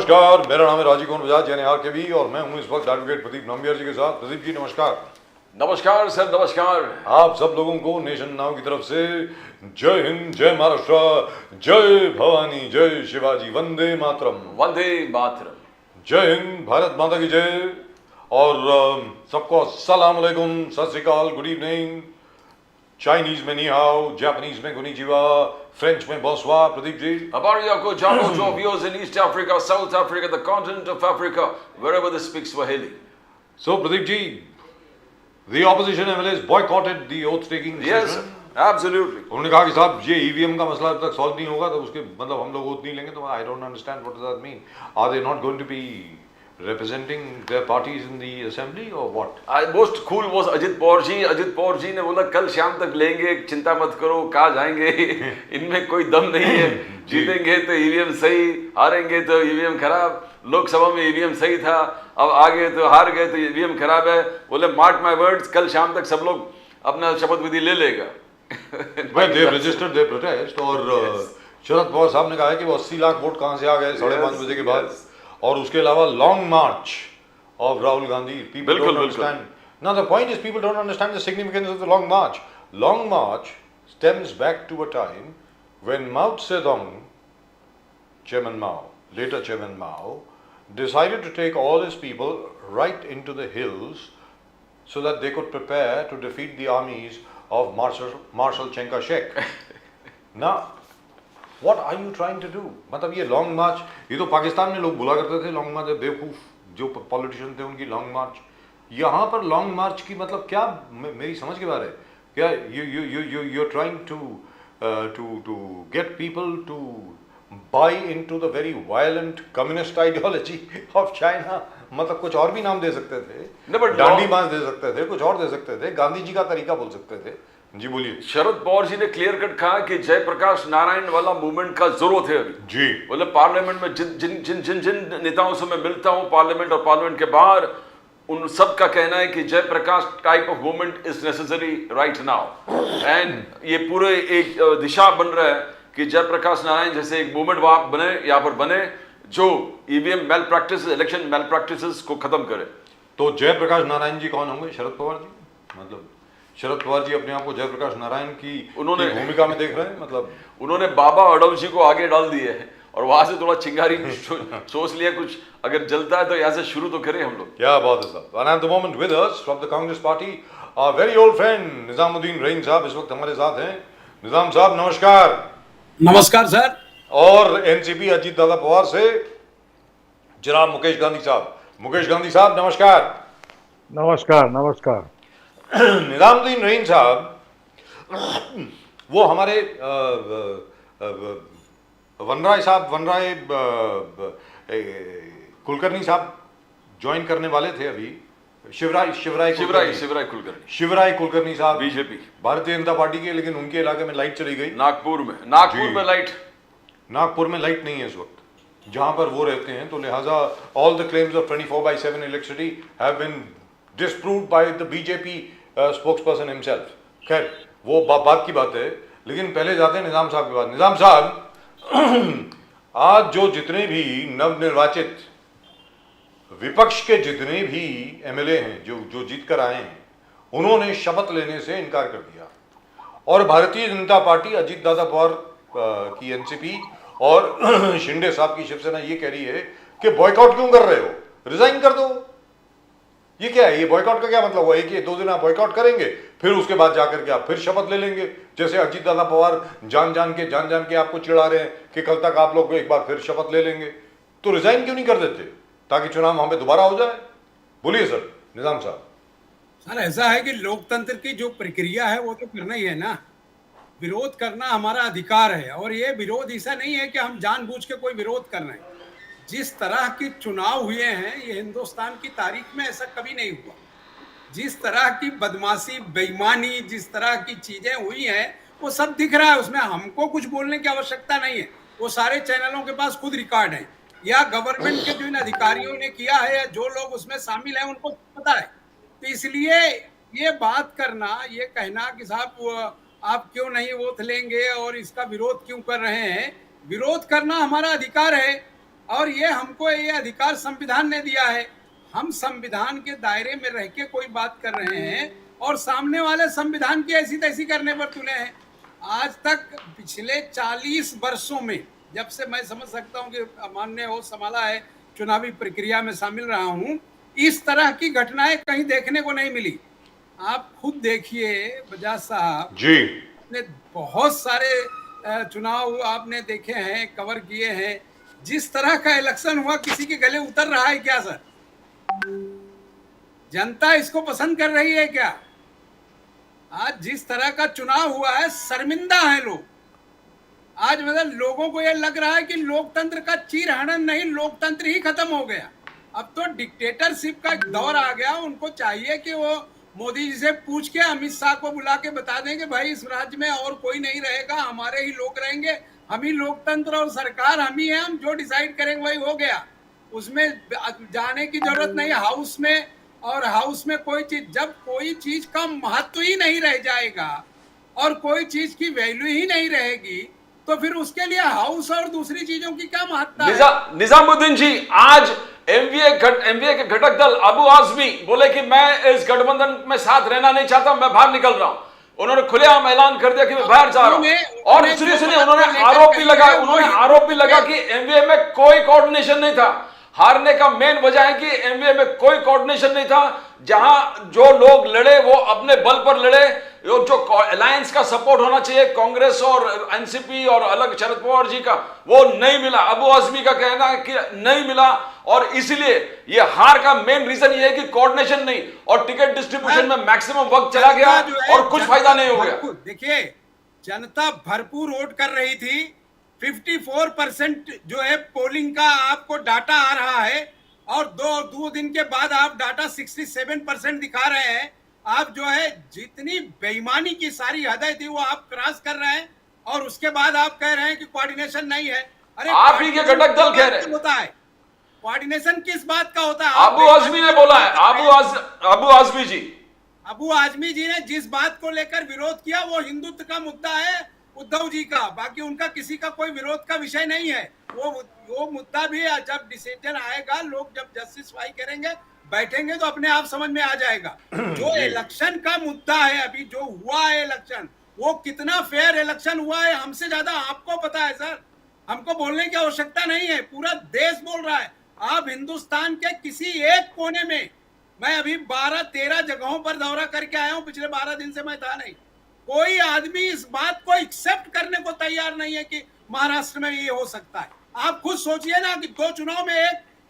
नमस्कार, मेरा नाम है राजीव कुमार बजाज यानी आरकेबी और मैं हूं इस वक्त एडवोकेट प्रदीप नंबियार जी के साथ। प्रदीप जी नमस्कार। नमस्कार सर, नमस्कार। आप सब लोगों को नेशन नाउ की तरफ से जय हिंद, जय महाराष्ट्र, जय भवानी, जय शिवाजी, वंदे मातरम। वंदे मातरम। जय हिंद, भारत माता की जय। और सबको अस्सलाम वालेकुम, सत श्री अकाल, गुड इवनिंग। चाइनीज में नी हाओ, जापानीज में कोनिचिवा, फ्रेंच में bonsoir। Pradeep ji, Habari yako, jambo to viewers in East Africa, South Africa, the continent of Africa, wherever they speak Swahili. so Pradeep ji, the opposition MLAs boycotted the oath taking Yes, session. absolutely. उन्होंने कहा कि साहब ये EVM का मसला जब तक solve नहीं होगा तो उसके मतलब हम लोग वोट नहीं लेंगे। तो I don't understand what does that mean. Are they not going to be representing their parties in the assembly or what? Most cool was Ajit Paur ji. Ajit Paur ji ने बोला कल शाम तक लेंगे, चिंता मत करो, कहाँ जाएंगे, इनमें कोई दम नहीं है। जीतेंगे तो ईवीएम सही, हारेंगे तो ईवीएम खराब। लोकसभा में ईवीएम सही था, अब आगे तो हार गए तो ईवीएम खराब है। बोले मार्क माय वर्ड्स, कल शाम तक सब लोग अपना शपथ विधि ले लेगा। Well, they have registered their protest और शरद पवार साहब ने कहा है कि वो 80 लाख वोट कहाँ से आ गए 5:30 बजे के बाद। और उसके अलावा long March of Rahul Gandhi. People don't understand. Now the point is people don't understand the significance of the long march. Long march stems back to a time when Mao Zedong, Chairman Mao, later Chairman Mao, decided to take all his people right into the hills so that they could prepare to defeat the armies of Marshal Chiang-Kai-shek. Now, what are you trying to do? मतलब ये long मार्च, ये तो पाकिस्तान में लोग बुला करते थे long मार्च, बेवकूफ जो पॉलिटिशियन थे उनकी लॉन्ग मार्च। यहाँ पर लॉन्ग मार्च की मतलब क्या, मेरी समझ के बारे क्या, you are trying to get people to buy into the very violent communist ideology of China। मतलब कुछ और भी नाम दे सकते थे, डांडी मार्च दे सकते थे, कुछ और दे सकते थे, गांधी जी का तरीका बोल सकते थे। जी बोलिए। शरद पवार जी ने क्लियर कट कहा कि जयप्रकाश नारायण वाला मूवमेंट का जरूरत है अभी। जी बोले पार्लियामेंट में जिन नेताओं से मैं मिलता हूं पार्लियामेंट और पार्लियामेंट के बाहर, उन सब का कहना है कि Jayaprakash type of movement is necessary right now. And ये पूरे एक दिशा बन रहा है कि जयप्रकाश नारायण जैसे एक मूवमेंट वहां बने, यहाँ पर बने, जो ईवीएम मैल प्रैक्टिस, इलेक्शन मैल प्रैक्टिसेस को खत्म करे। तो जयप्रकाश नारायण जी कौन होंगे? शरद पवार जी। मतलब शरद पवार जी अपने आप को जयप्रकाश नारायण की भूमिका में देख रहे हैं। मतलब उन्होंने बाबा अडव जी को आगे डाल दिए है और वहां से थोड़ा चिंगारी सोच लिया, कुछ अगर जलता है तो यहाँ से शुरू तो करें हम लोग। क्या बात है साहब। And at the moment with us from the Congress Party, our very old friend Nizamuddin रहीम साहब इस वक्त हमारे साथ हैं। निजाम साहब नमस्कार। नमस्कार सर। और एनसीपी अजीत दादा पवार से जनाब मुकेश गांधी साहब। मुकेश गांधी साहब नमस्कार। नमस्कार नमस्कार। निजामुद्दीन रहीम साहब वो हमारे वनराय साहब, वनराय कुलकर्णी साहब ज्वाइन करने वाले थे अभी। शिवराय कुलकर्णी साहब बीजेपी भारतीय जनता पार्टी के, लेकिन उनके इलाके में लाइट चली गई। नागपुर में लाइट नहीं है इस वक्त जहां पर वो रहते हैं, तो लिहाजा all the claims of 24/7 electricity have been disproved by the BJP spokesperson himself. खैर वो बात की बात है, लेकिन पहले जाते हैं निजाम साहब के बाद। निजाम साहब आज जो जितने भी नवनिर्वाचित विपक्ष के जितने भी एमएलए हैं जो जीत कर आए हैं, उन्होंने शपथ लेने से इनकार कर दिया। और भारतीय जनता पार्टी, अजीत दादा पवार की एनसीपी और शिंदे साहब की शिवसेना ये कह रही है कि बॉयकॉट क्यों कर रहे हो, रिजाइन कर दो। ये क्या है? ये बॉयकॉट का क्या मतलब हुआ? एक 2 दिन आप बॉयकॉट करेंगे, फिर उसके बाद जाकर के आप फिर शपथ ले लेंगे। जैसे अजीत दादा पवार जान जान के आपको चिढ़ा रहे हैं कि कल तक आप लोग एक बार फिर शपथ ले लेंगे, तो रिजाइन क्यों नहीं कर देते ताकि चुनाव वहां पे दोबारा हो जाए? बोलिए सर निजाम साहब। सर ऐसा है कि लोकतंत्र की जो प्रक्रिया है वो तो करना ही है ना। विरोध करना हमारा अधिकार है, और ये विरोध ऐसा नहीं है कि हम जानबूझ के कोई विरोध कर रहे हैं। जिस तरह के चुनाव हुए हैं ये हिंदुस्तान की तारीख में ऐसा कभी नहीं हुआ। जिस तरह की बदमाशी, बेईमानी, जिस तरह की चीजें हुई हैं वो सब दिख रहा है। उसमें हमको कुछ बोलने की आवश्यकता नहीं है, वो सारे चैनलों के पास खुद रिकॉर्ड है, या गवर्नमेंट के जो इन अधिकारियों ने किया है या जो लोग उसमें शामिल हैं उनको पता है। तो इसलिए ये बात करना, ये कहना कि साहब आप क्यों नहीं वोट लेंगे और इसका विरोध क्यों कर रहे हैं, विरोध करना हमारा अधिकार है। और ये हमको ये अधिकार संविधान ने दिया है। हम संविधान के दायरे में रह के कोई बात कर रहे हैं और सामने वाले संविधान की ऐसी तैसी करने पर तुले हैं। आज तक पिछले 40 वर्षों में, जब से मैं समझ सकता हूं कि माननीय हो संभाला है, चुनावी प्रक्रिया में शामिल रहा हूं, इस तरह की घटनाएं कहीं देखने को नहीं मिली। आप खुद देखिए बजाज साहब जी, ने बहुत सारे चुनाव आपने देखे हैं, कवर किए हैं। जिस तरह का इलेक्शन हुआ, किसी के गले उतर रहा है क्या सर? जनता इसको पसंद कर रही है क्या? आज जिस तरह का चुनाव हुआ है, शर्मिंदा है लोग। आज मतलब लोगों को यह लग रहा है कि लोकतंत्र का चीर हरण नहीं, लोकतंत्र ही खत्म हो गया। अब तो डिक्टेटरशिप का दौर आ गया। उनको चाहिए कि वो मोदी जी से पूछ के अमित शाह को बुला के बता दें कि भाई इस राज्य में और कोई नहीं रहेगा, हमारे ही लोग रहेंगे, हम ही लोकतंत्र और सरकार हम ही हैं, हम जो डिसाइड करेंगे वही हो गया। उसमें जाने की जरूरत नहीं हाउस में। और हाउस में कोई चीज, जब कोई चीज का महत्व ही नहीं रह जाएगा और कोई चीज की वैल्यू ही नहीं रहेगी, तो फिर उसके लिए हाउस और दूसरी चीजों की क्या महत्ता है? निजामुद्दीन जी, आज एमवीए के घटक दल अबू आजमी बोले कि मैं इस गठबंधन में साथ रहना नहीं चाहता, मैं बाहर निकल रहा हूं। उन्होंने खुलेआम ऐलान कर दिया कि मैं बाहर जा रहा हूं। और सुनिए, उन्होंने आरोप भी लगा कि एमवीए में कोई कोऑर्डिनेशन नहीं था। हारने का मेन वजह है कि एमवीए में कोई कोऑर्डिनेशन नहीं था। जहां जो लोग लड़े वो अपने बल पर लड़े। जो अलायंस का सपोर्ट होना चाहिए कांग्रेस और एनसीपी और अलग शरद पवार जी का, वो नहीं मिला। अबू आजमी का कहना है कि नहीं मिला, और इसलिए ये हार का मेन रीजन ये है कि कोऑर्डिनेशन नहीं, और टिकट डिस्ट्रीब्यूशन में मैक्सिमम वक्त चला गया और कुछ फायदा नहीं हो गया। देखिए, जनता भरपूर वोट कर रही थी। 54% जो है पोलिंग का आपको डाटा आ रहा है, और दो दिन के बाद आप डाटा 67% दिखा रहे हैं। आप जो है जितनी बेईमानी की सारी हदें थी वो आप क्रॉस कर रहे हैं, और उसके बाद आप कह रहे हैं कि कोऑर्डिनेशन नहीं है। अरे आप ही के घटक दल कह रहे हैं। होता है कोऑर्डिनेशन किस बात का होता है? अबू आजमी ने बोला है, अबू आजमी जी। अबू आजमी जी ने जिस बात को लेकर विरोध किया वो हिंदुत्व का मुद्दा है उद्धव जी का, बाकी उनका किसी का कोई विरोध का विषय नहीं है। वो मुद्दा भी जब डिसीजन आएगा, लोग जब जस्टिसफाई करेंगे, बैठेंगे, तो अपने आप समझ में आ जाएगा। जो इलेक्शन का मुद्दा है, अभी जो हुआ है इलेक्शन, वो कितना फेयर इलेक्शन हुआ है हमसे ज्यादा आपको पता है सर। हमको बोलने की आवश्यकता नहीं है, पूरा देश बोल रहा है। आप हिंदुस्तान के किसी एक कोने में, मैं अभी 12-13 जगहों पर दौरा करके आया हूं, पिछले 12 दिन से मैं था नहीं, कोई आदमी इस बात को एक्सेप्ट करने को तैयार नहीं है कि महाराष्ट्र में ये हो सकता है। आप खुद सोचिए ना कि 2 चुनाव में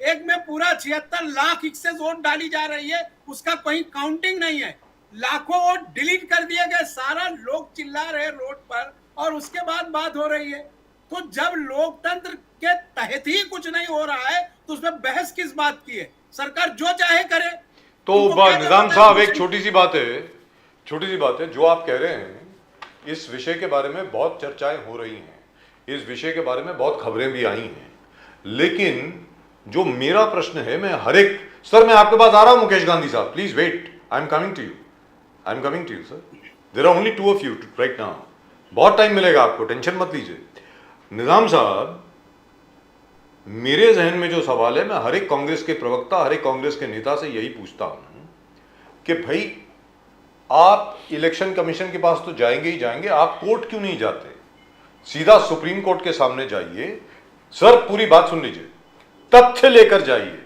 एक में पूरा 76 लाख एक्सेस वोट डाली जा रही है, उसका कोई काउंटिंग नहीं है। लाखों वोट डिलीट कर दिए गए, सारा लोग चिल्ला रहे रोड पर, और उसके बाद बात हो रही है। तो जब लोकतंत्र के तहत ही कुछ नहीं हो रहा है, तो उसमें बहस किस बात की है? सरकार जो चाहे करे। तो निजाम साहब, एक छोटी सी बात है, जो आप कह रहे हैं, इस विषय के बारे में बहुत चर्चाएं हो रही हैं, इस विषय के बारे में बहुत खबरें भी आई हैं, लेकिन जो मेरा प्रश्न है, मैं सर, मैं आपके पास आ रहा हूं Mukesh Gandhi sahab, please wait, I am coming to you sir. There are only 2 of you right now. बहुत टाइम मिलेगा आपको, टेंशन मत लीजिए। निजाम साहब, मेरे जहन में जो सवाल है, मैं हर एक कांग्रेस के प्रवक्ता, हर एक कांग्रेस के नेता से यही पूछता हूं कि भाई, आप इलेक्शन कमीशन के पास तो जाएंगे ही जाएंगे, आप कोर्ट क्यों नहीं जाते? सीधा सुप्रीम कोर्ट के सामने जाइए। सर, पूरी बात सुन लीजिए, तथ्य लेकर जाइए,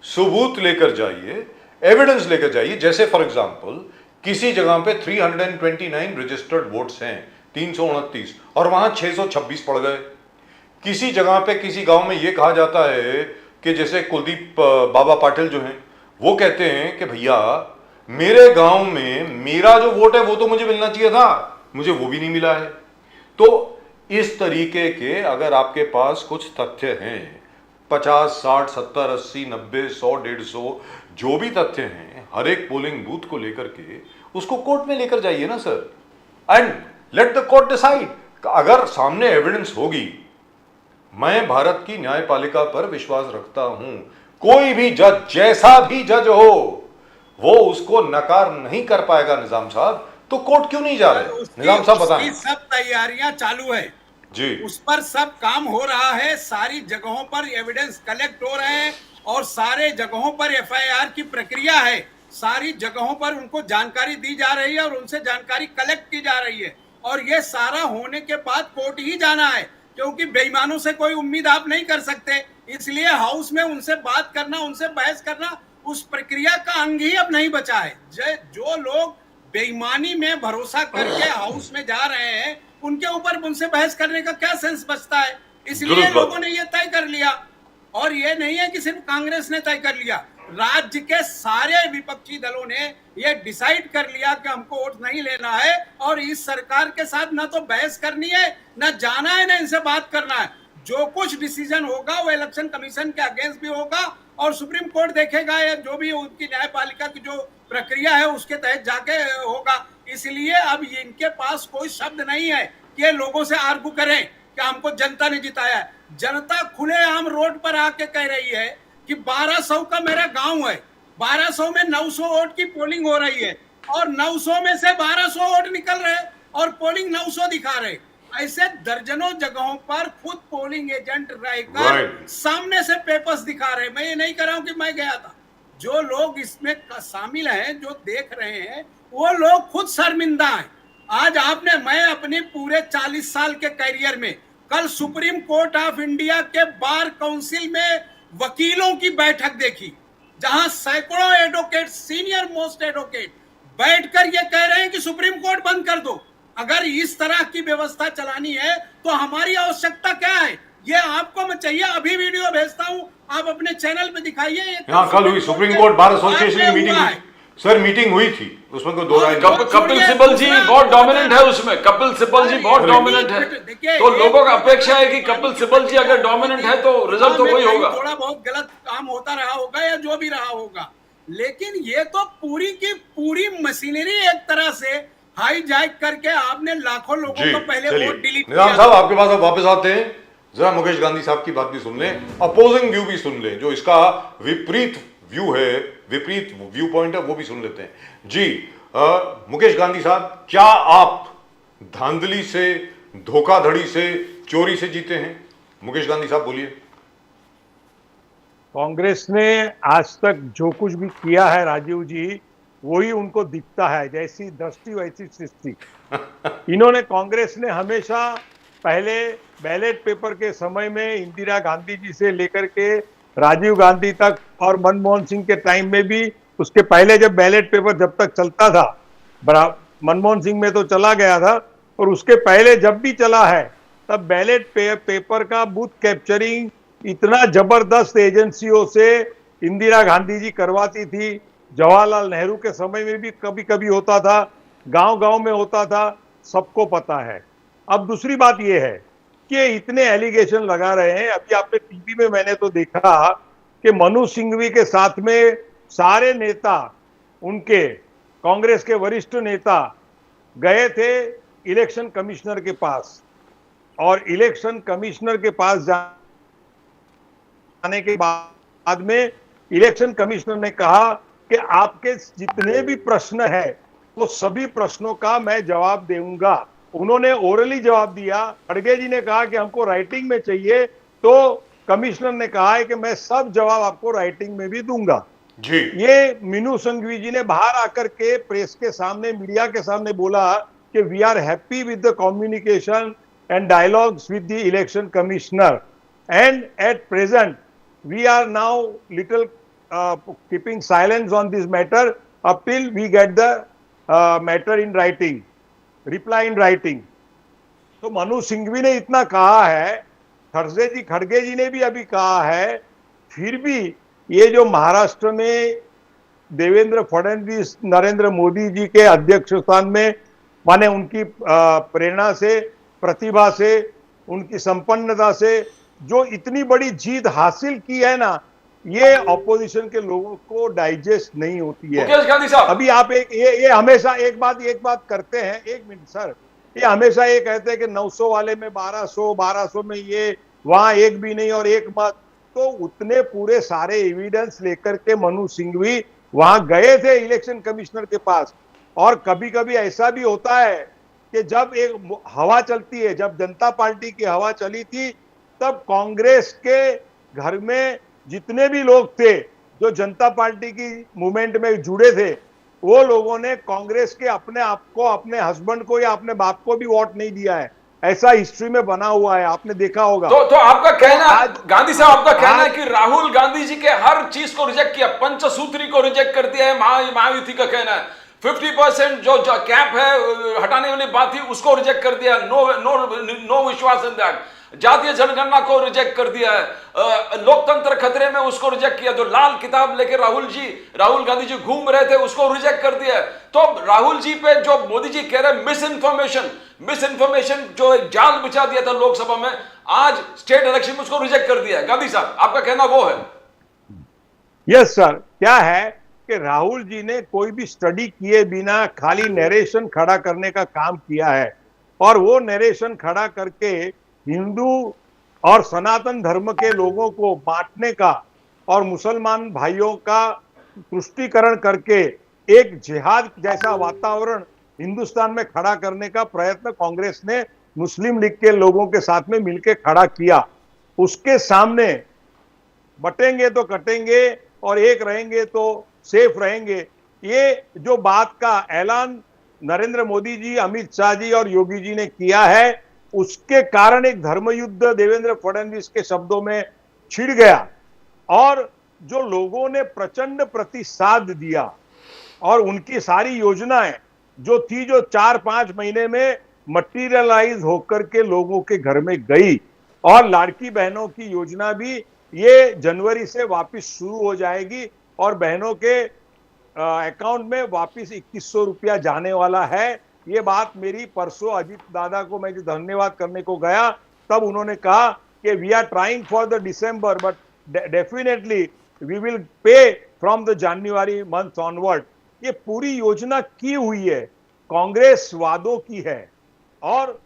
सबूत लेकर जाइए, एविडेंस लेकर जाइए। जैसे फॉर एग्जांपल, किसी जगह पे 329 रजिस्टर्ड वोट्स हैं, 329, और वहां 626 पड़ गए। किसी जगह पे, किसी गांव में यह कहा जाता है कि जैसे कुलदीप बाबा पाटिल जो हैं, वो कहते हैं कि भैया, मेरे गांव में मेरा जो वोट है वो तो मुझे मिलना चाहिए था, मुझे वो भी नहीं मिला है। तो इस तरीके के अगर आपके पास कुछ तथ्य हैं, 50, 60, 70, 80, 90, 100, 150, जो भी तथ्य हैं, हर एक पोलिंग बूथ को लेकर के उसको कोर्ट में लेकर जाइए ना sir, and let the court decide. अगर सामने एविडेंस होगी, मैं भारत की न्यायपालिका पर विश्वास रखता हूं, कोई भी जज, जैसा भी जज हो, वो उसको नकार नहीं कर पाएगा निजाम साहब, तो कोर्ट क्यों नहीं जा रहे? निजाम साहब बताएं। सब तैयारियां चालू है, जी उस पर सब काम हो रहा है, सारी जगहों पर एविडेंस कलेक्ट हो रहे हैं और सारे जगहों पर एफआईआर की प्रक्रिया है, सारी जगहों पर उनको जानकारी दी जा रही है और उनसे जानकारी कलेक्ट की जा रही है और ये सारा होने के बाद कोर्ट ही जाना है, क्योंकि बेईमानों से कोई उम्मीद आप नहीं कर सकते। इसलिए हाउस में उनसे बात करना, उनसे बहस करना उस प्रक्रिया का अंग ही अब नहीं बचा है। जो लोग बेईमानी में भरोसा करके हाउस में जा रहे हैं, उनके ऊपर उनसे बहस करने का क्या सेंस बचता है। इसलिए लोगों ने ये तय कर लिया, और ये नहीं है कि सिर्फ कांग्रेस ने तय कर लिया, राज्य के सारे विपक्षी दलों ने ये डिसाइड कर लिया कि हमको वोट नहीं लेना है और इस सरकार के साथ ना तो बहस करनी है, ना जाना है, ना इनसे बात करना है। जो कुछ डिसीजन होगा वो इलेक्शन कमीशन के अगेंस्ट भी होगा और सुप्रीम कोर्ट देखेगा, या जो भी उनकी न्यायपालिका की जो प्रक्रिया है उसके तहत जाके होगा। इसलिए अब इनके पास कोई शब्द नहीं है कि ये लोगों से आर्गू करें कि हमको जनता ने जिताया है। जनता खुलेआम रोड पर आके कह रही है कि 1200 का मेरा गांव है, 1200 में 900 वोट की पोलिंग हो रही है और 900 में से 1200 वोट निकल रहे और पोलिंग 900 दिखा रहे। ऐसे दर्जनों जगहों पर खुद पोलिंग एजेंट रहकर सामने से पेपर्स दिखा रहे। मैं ये नहीं कह रहा हूं कि मैं गया था, जो लोग इसमें शामिल हैं, जो देख रहे हैं, वो लोग खुद शर्मिंदा हैं। आज मैं अपने पूरे 40 साल के करियर में कल सुप्रीम कोर्ट ऑफ इंडिया के बार काउंसिल में वकीलों की बैठक देखी, जहां सैकड़ों एडवोकेट, सीनियर मोस्ट एडवोकेट बैठकर ये कह रहे हैं कि सुप्रीम कोर्ट बंद कर दो। अगर इस तरह की व्यवस्था चलानी है तो हमारी आवश्यकता क्या है, ये आपको मैं चाहिए। अभी वीडियो भेजता हूं, आप अपने चैनल पे दिखाइए। कल हुई सुप्रीम कोर्ट बार एसोसिएशन की मीटिंग, सर मीटिंग हुई थी, उसमें कोई दो राय कपिल सिब्बल जी बहुत डोमिनेंट है उसमें, कपिल सिब्बल जी बहुत डोमिनेंट है, तो लोगों का अपेक्षा है कि कपिल सिब्बल जी अगर डोमिनेंट है तो रिजल्ट तो वही होगा। थोड़ा बहुत गलत काम होता रहा होगा या जो भी रहा होगा, लेकिन ये तो पूरी की पूरी मशीनरी एक तरह से हाईजैक करके आपने लाखों लोगों को पहले वोट डिलीट किया। निजाम साहब आपके पास अब वापस आते हैं, जरा मुकेश गांधी साहब की बात भी सुन लें, अपोजिंग व्यू भी सुन लें, जो इसका विपरीत व्यू है, विपरीत व्यू पॉइंट है, वो भी सुन लेते हैं। जी मुकेश गांधी साहब, क्या आप धांधली से, धोखाधड़ी से, चोरी से जीते हैं? मुकेश गांधी साहब बोलिए। कांग्रेस ने आज तक जो कुछ भी किया है राजीव जी, वही उनको दिखता है, जैसी दृष्टि वैसी सृष्टि। इन्होंने, कांग्रेस ने हमेशा पहले बैलेट पेपर के समय में इंदिरा गांधी जी से लेकर के राजीव गांधी तक और मनमोहन सिंह के टाइम में भी, उसके पहले जब बैलेट पेपर जब तक चलता था, मनमोहन सिंह में तो चला गया था, और उसके पहले जब भी चला है तब बैलेट पेपर का बूथ कैप्चरिंग इतना जबरदस्त एजेंसियों से इंदिरा गांधी जी करवाती थी। जवाहरलाल नेहरू के समय में भी कभी कभी होता था, गांव-गांव में होता था, सबको पता है। अब दूसरी बात यह है कि इतने एलिगेशन लगा रहे हैं। अभी आपने टीवी में मैंने तो देखा कि मनु सिंघवी के साथ में सारे नेता, उनके कांग्रेस के वरिष्ठ नेता गए थे इलेक्शन कमिश्नर के पास, और इलेक्शन कमिश्नर के पास जाने के बाद में इलेक्शन कमिश्नर ने कहा कि आपके जितने भी प्रश्न है वो सभी प्रश्नों का मैं जवाब दूंगा। उन्होंने ओरली जवाब दिया। खड़गे जी ने कहा कि हमको राइटिंग में चाहिए, तो कमिश्नर ने कहा है कि मैं सब जवाब आपको राइटिंग में भी दूंगा जी। ये मीनू संघवी जी ने बाहर आकर के प्रेस के सामने, मीडिया के सामने बोला कि we are happy with the communication and dialogues with the election commissioner, and at present we are now little keeping silence on this matter up till we get the matter in writing, reply in writing। तो मनु सिंघवी ने इतना कहा है, खड़गे जी ने भी अभी कहा है, फिर भी ये जो महाराष्ट्र में देवेंद्र फडणवीस नरेंद्र मोदी जी के अध्यक्ष स्थान में, माने उनकी प्रेरणा से, प्रतिभा से, उनकी संपन्नता से जो इतनी बड़ी जीत हासिल की है ना, ये ऑपोजिशन के लोगों को डाइजेस्ट नहीं होती है। मुकेश गांधी साहब, अभी आप ये हमेशा एक बात करते हैं, एक मिनट सर, ये हमेशा ये कहते हैं कि 900 वाले में 1200 में ये, वहां एक भी नहीं और एक मत, तो उतने पूरे सारे एविडेंस लेकर के मनु सिंघवी वहां गए थे इलेक्शन कमिश्नर के पास। और कभी कभी ऐसा भी होता है कि जब एक हवा चलती है, जब जनता पार्टी की हवा चली थी, तब कांग्रेस के घर में जितने भी लोग थे जो जनता पार्टी की मूवमेंट में जुड़े थे, वो लोगों ने कांग्रेस के अपने आप को, अपने हस्बैंड को या अपने बाप को भी वोट नहीं दिया है। ऐसा हिस्ट्री में बना हुआ है, आपने देखा होगा। तो आपका कहना, आज गांधी साहब आपका कहना है कि राहुल गांधी जी के हर चीज को रिजेक्ट किया, पंचसूत्री को रिजेक्ट कर दिया है, महायुति का कहना है 50% जो कैप है हटाने वाली बात थी उसको रिजेक्ट कर दिया, नो विश्वास इन दैट, जातीय जनगणना को रिजेक्ट कर दिया है, लोकतंत्र खतरे में उसको रिजेक्ट किया, जो लाल किताब लेके राहुल गांधी जी घूम रहे थे उसको रिजेक्ट कर दिया है। तो राहुल जी पे जो मोदी जी कह रहे मिस इन्फॉर्मेशन जो जाल बिछा दिया था लोकसभा में, आज स्टेट इलेक्शन में उसको रिजेक्ट कर दिया है। गांधी साहब आपका कहना वो है? यस सर, क्या है कि राहुल जी ने कोई भी स्टडी किए बिना खाली नरेशन खड़ा करने का काम किया है, और वो नरेशन खड़ा करके हिंदू और सनातन धर्म के लोगों को बांटने का और मुसलमान भाइयों का तुष्टीकरण करके एक जिहाद जैसा वातावरण हिंदुस्तान में खड़ा करने का प्रयत्न कांग्रेस ने मुस्लिम लीग के लोगों के साथ में मिलकर खड़ा किया। उसके सामने बटेंगे तो कटेंगे और एक रहेंगे तो सेफ रहेंगे, ये जो बात का ऐलान नरेंद्र मोदी जी, अमित शाह जी और योगी जी ने किया है, उसके कारण एक धर्मयुद्ध देवेंद्र फडणवीस के शब्दों में छिड़ गया, और जो लोगों ने प्रचंड प्रतिसाद दिया और उनकी सारी योजनाएं जो थी, जो 4-5 महीने में मटीरियलाइज होकर के लोगों के घर में गई, और लाड़की बहनों की योजना भी ये जनवरी से वापस शुरू हो जाएगी और बहनों के अकाउंट में वापस 2100 रुपया जाने वाला है। ये बात मेरी परसों अजीत दादा को मैं जो धन्यवाद करने को गया, तब उन्होंने कहा कि we are trying for the December but definitely we will pay from the January month onward. ये पूरी योजना की हुई है, कांग्रेस वादों की है, और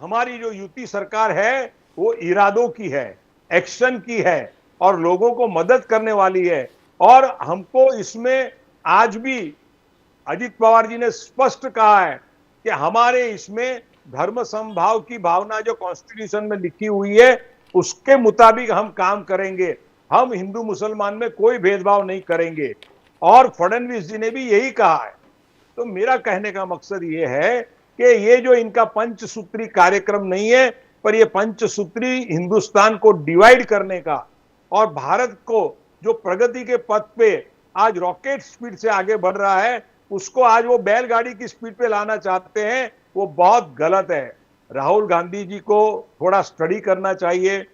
हमारी जो यूपी सरकार है वो इरादों की है, एक्शन की है, और लोगों को मदद करने वाली है। और हमको इसमें आज भी अजित पवार जी ने स्पष्ट कहा है कि हमारे इसमें धर्म समभाव की भावना जो कॉन्स्टिट्यूशन में लिखी हुई है उसके मुताबिक हम काम करेंगे, हम हिंदू मुसलमान में कोई भेदभाव नहीं करेंगे, और फडणवीस जी ने भी यही कहा है। तो मेरा कहने का मकसद ये है कि ये जो इनका पंचसूत्री कार्यक्रम नहीं है, पर ये पंचसूत्री हिंदुस्तान को डिवाइड करने का और भारत को जो प्रगति के पथ पे आज रॉकेट स्पीड से आगे बढ़ रहा है, उसको आज वो बैलगाड़ी की स्पीड पे लाना चाहते हैं, वो बहुत गलत है। राहुल गांधी जी को थोड़ा स्टडी करना चाहिए,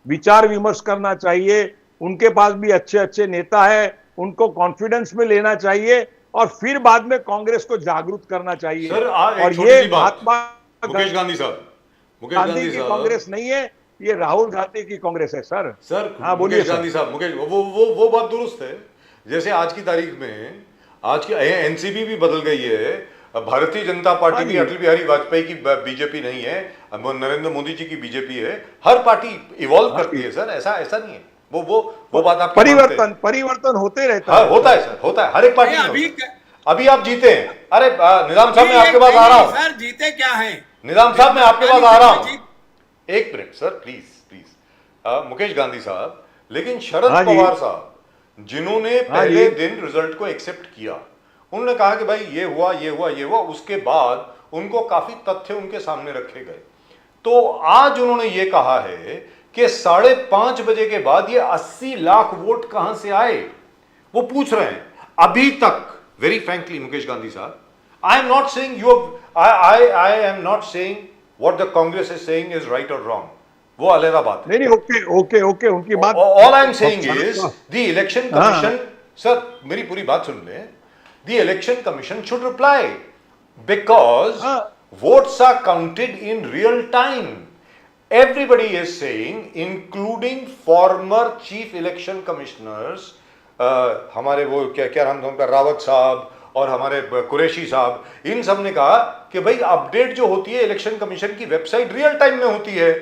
विचार विमर्श करना चाहिए, उनके पास भी अच्छे अच्छे नेता है, उनको कॉन्फिडेंस में लेना चाहिए, और फिर बाद में कांग्रेस को जागरूक करना चाहिए। सर, और ये महात्मा मुकेश गांधी साहब, गांधी की कांग्रेस नहीं है, ये राहुल गांधी की कांग्रेस है सर। सर हाँ बोलिए मुकेश गांधी साहब, मुकेश वो बात दुरुस्त है। जैसे आज की तारीख में आज की एनसीपी भी बदल गई है, भारतीय जनता पार्टी भी अटल बिहारी वाजपेयी की बीजेपी नहीं है, नरेंद्र मोदी जी की बीजेपी है। हर पार्टी इवॉल्व करती है सर, ऐसा नहीं है। वो बात आप परिवर्तन होते रहता है। होता है सर, होता है, हर एक पार्टी में। अभी आप जीते हैं, अरे निजाम साहब मैं आपके पास आ रहा हूँ। सर जीते क्या है निजाम साहब मैं आपके पास आ रहा हूँ, एक minute sir, please. Mukesh Gandhi साहब, लेकिन शरद पवार साहब जिन्होंने पहले दिन रिजल्ट को एक्सेप्ट किया, उन्होंने कहा कि भाई ये हुआ, उसके बाद उनको काफी तथ्य उनके सामने रखे गए। तो आज उन्होंने ये कहा है कि 5:30 बजे के बाद ये 80 लाख वोट कहां से आए, वो पूछ रहे हैं। अभी तक वेरी फ्रैंकली मुकेश गांधी साहब, I am not saying I am not saying what the Congress is saying is right और रॉन्ग, वो अलग बात है। नहीं, ओके उनकी बात। All I am saying is the election commission, sir मेरी पूरी बात सुन लें, the election commission should reply because votes are counted in real time. Everybody is saying, including former chief election commissioners, हमारे वो क्या नाम था उनका, रावत साहब और हमारे कुरैशी साहब, इन सब ने कहा कि भाई अपडेट जो होती है इलेक्शन कमीशन की वेबसाइट रियल टाइम में होती है,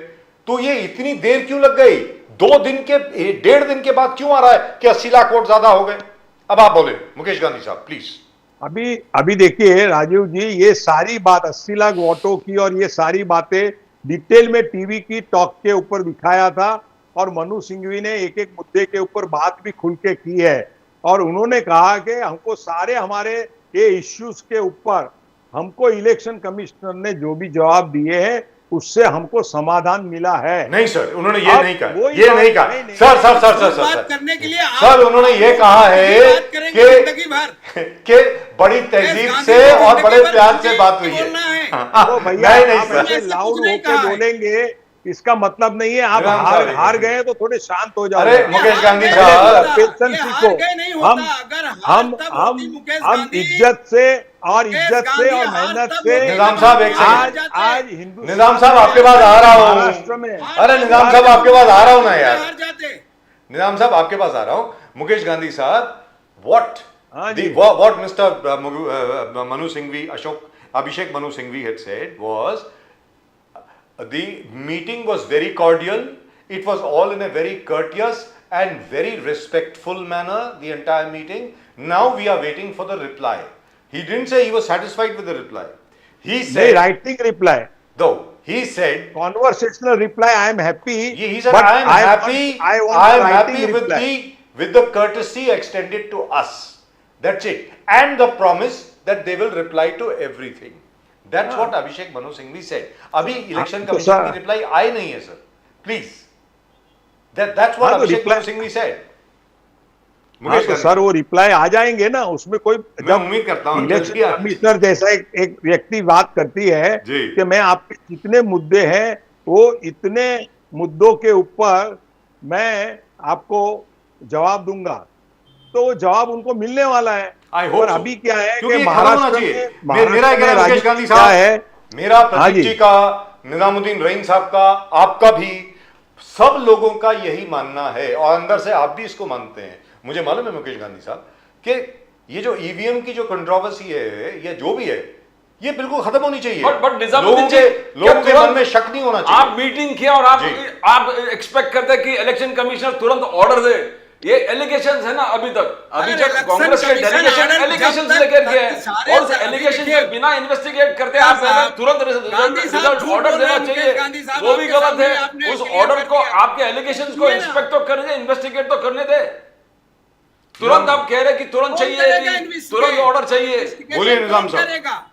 तो ये इतनी देर क्यों लग गई? 1.5 दिन के बाद क्यों आ रहा है कि 80 लाख वोट ज्यादा हो गए? अब आप बोले मुकेश गांधी साहब प्लीज। अभी देखिए राजीव जी, ये सारी बात 80 लाख वोटों की और ये सारी बातें डिटेल में टीवी की टॉक के ऊपर दिखाया था और मनु सिंघवी ने एक एक मुद्दे के ऊपर बात भी खुल के की है और उन्होंने कहा कि हमको सारे हमारे ये इश्यूज के ऊपर हमको इलेक्शन कमिश्नर ने जो भी जवाब दिए हैं उससे हमको समाधान मिला है। नहीं सर, उन्होंने ये अब नहीं कहा, वही ये बात- नहीं कहा। नहीं, सर सर सर सर बात सर करने के लिए सर उन्होंने ये कहा है बात करेंगे जिंदगी भर। कि बड़ी तहजीब गांधी से जी और जिंदगी बड़े भर प्यार मुझे से बात हुई बोलना है। है। तो भैया नहीं नहीं आप सर, ऐसे लाउड कुछ नहीं होके कहा है। बोलेंगे इसका मतलब नहीं है आप निजाम हार साहब, हार गए तो थोड़े शांत हो जाओ। अरे मुकेश गांधी ये साहब, हार गए पेशेंस ये सीखो। हार गए नहीं होता। अगर हार तब होती मुकेश हम गांधी, इज्जत से और मुकेश इज्जत से गांधी और हार मेहनत तब से होती निजाम जब साहब, हम एक हार सेकंड। जाते। आज हिंदुस्तान निजाम साहब आपके पास आ रहा हूँ। महाराष्ट्र में अरे निजाम साहब आपके पास आ रहा हूँ ना यार, हार जाते। निजाम साहब आपके पास आ रहा हूँ। मुकेश गांधी साहब, what हाँ जी। what Mr. Manu Singhvi, Abhishek Manu Singhvi had said was the meeting was very cordial. It was all in a very courteous and very respectful manner, the entire meeting. Now we are waiting for the reply. He didn't say he was satisfied with the reply. He नहीं, said, writing reply, though, he said, conversational reply, I am happy. he said, I am happy with the courtesy extended to us. That's it. And the promise that they will reply to everything. That's what Abhishek Manu Singhvi said. अभी election तो commission sir- की reply आई नहीं है sir, please. That's what हाँ, तो Abhishek reply- Manu Singhvi said. हाँ मुकेश तो Gandhi, sir वो रिप्लाई आ जाएंगे ना, उसमें कोई मैं उम्मीद करता हूँ इलेक्शन जल्दी आ- कमिश्नर जैसा एक व्यक्ति बात करती है जी। कि मैं आपके जितने मुद्दे हैं वो इतने मुद्दों के ऊपर मैं आपको जवाब दूंगा, तो वो जवाब उनको मिलने वाला है। I hope और so. अभी क्या है क्योंकि कि ये खत्म होना महाराष्ट्र चाहिए। में मेरा कहना है मुकेश गांधी क्या साहब, है, मेरा हाँ प्रदीप जी। जी का, निजामुद्दीन रहीम साहब का, आपका भी, सब लोगों का यही मानना है और अंदर से आप भी इसको मानते हैं। मुझे मालूम है मुकेश गांधी साहब कि ये जो ईवीएम की जो कंट्रोवर्सी है, ये जो भी है, ये बिल्कुल खत्म होनी चाहिए। बट निजामुद्दीन जी, लोगों के मन में शक नहीं होना चाहिए। आप मीटिंग किया और जी। आप एक्सपेक्ट करते हैं कि इलेक्शन कमिश्नर तुरंत ऑर्डर दे। ये एलिगेशंस है ना अभी तक, अभी अरे तक election कांग्रेस के commission डेलीगेशन order एलिगेशंस जब तक लेकर के हैं सारे और उस अभी एलिगेशन देखिए, बिना इन्वेस्टिगेट करते क्या आप साहब, तुरंत गांधी साहब रिजल्ट झूठ ऑर्डर बोल रहे देना हैं, चाहिए, मुकेश गांधी साहब वो भी आपके गलत सामने है। आपने उस clear ऑर्डर कर को, दिया। आपके एलिगेशंस को सुनिए ना। इंस्पेक्ट तो करने दे, इन्वेस्टिगेट तो करने दे। तुरंत आप कह रहे हैं कि तुरंत कौन करेगा चाहिए, investigate? तुरंत ऑर्डर चाहिए। Investigation बोलिए निजाम कौन साहब। करेगा?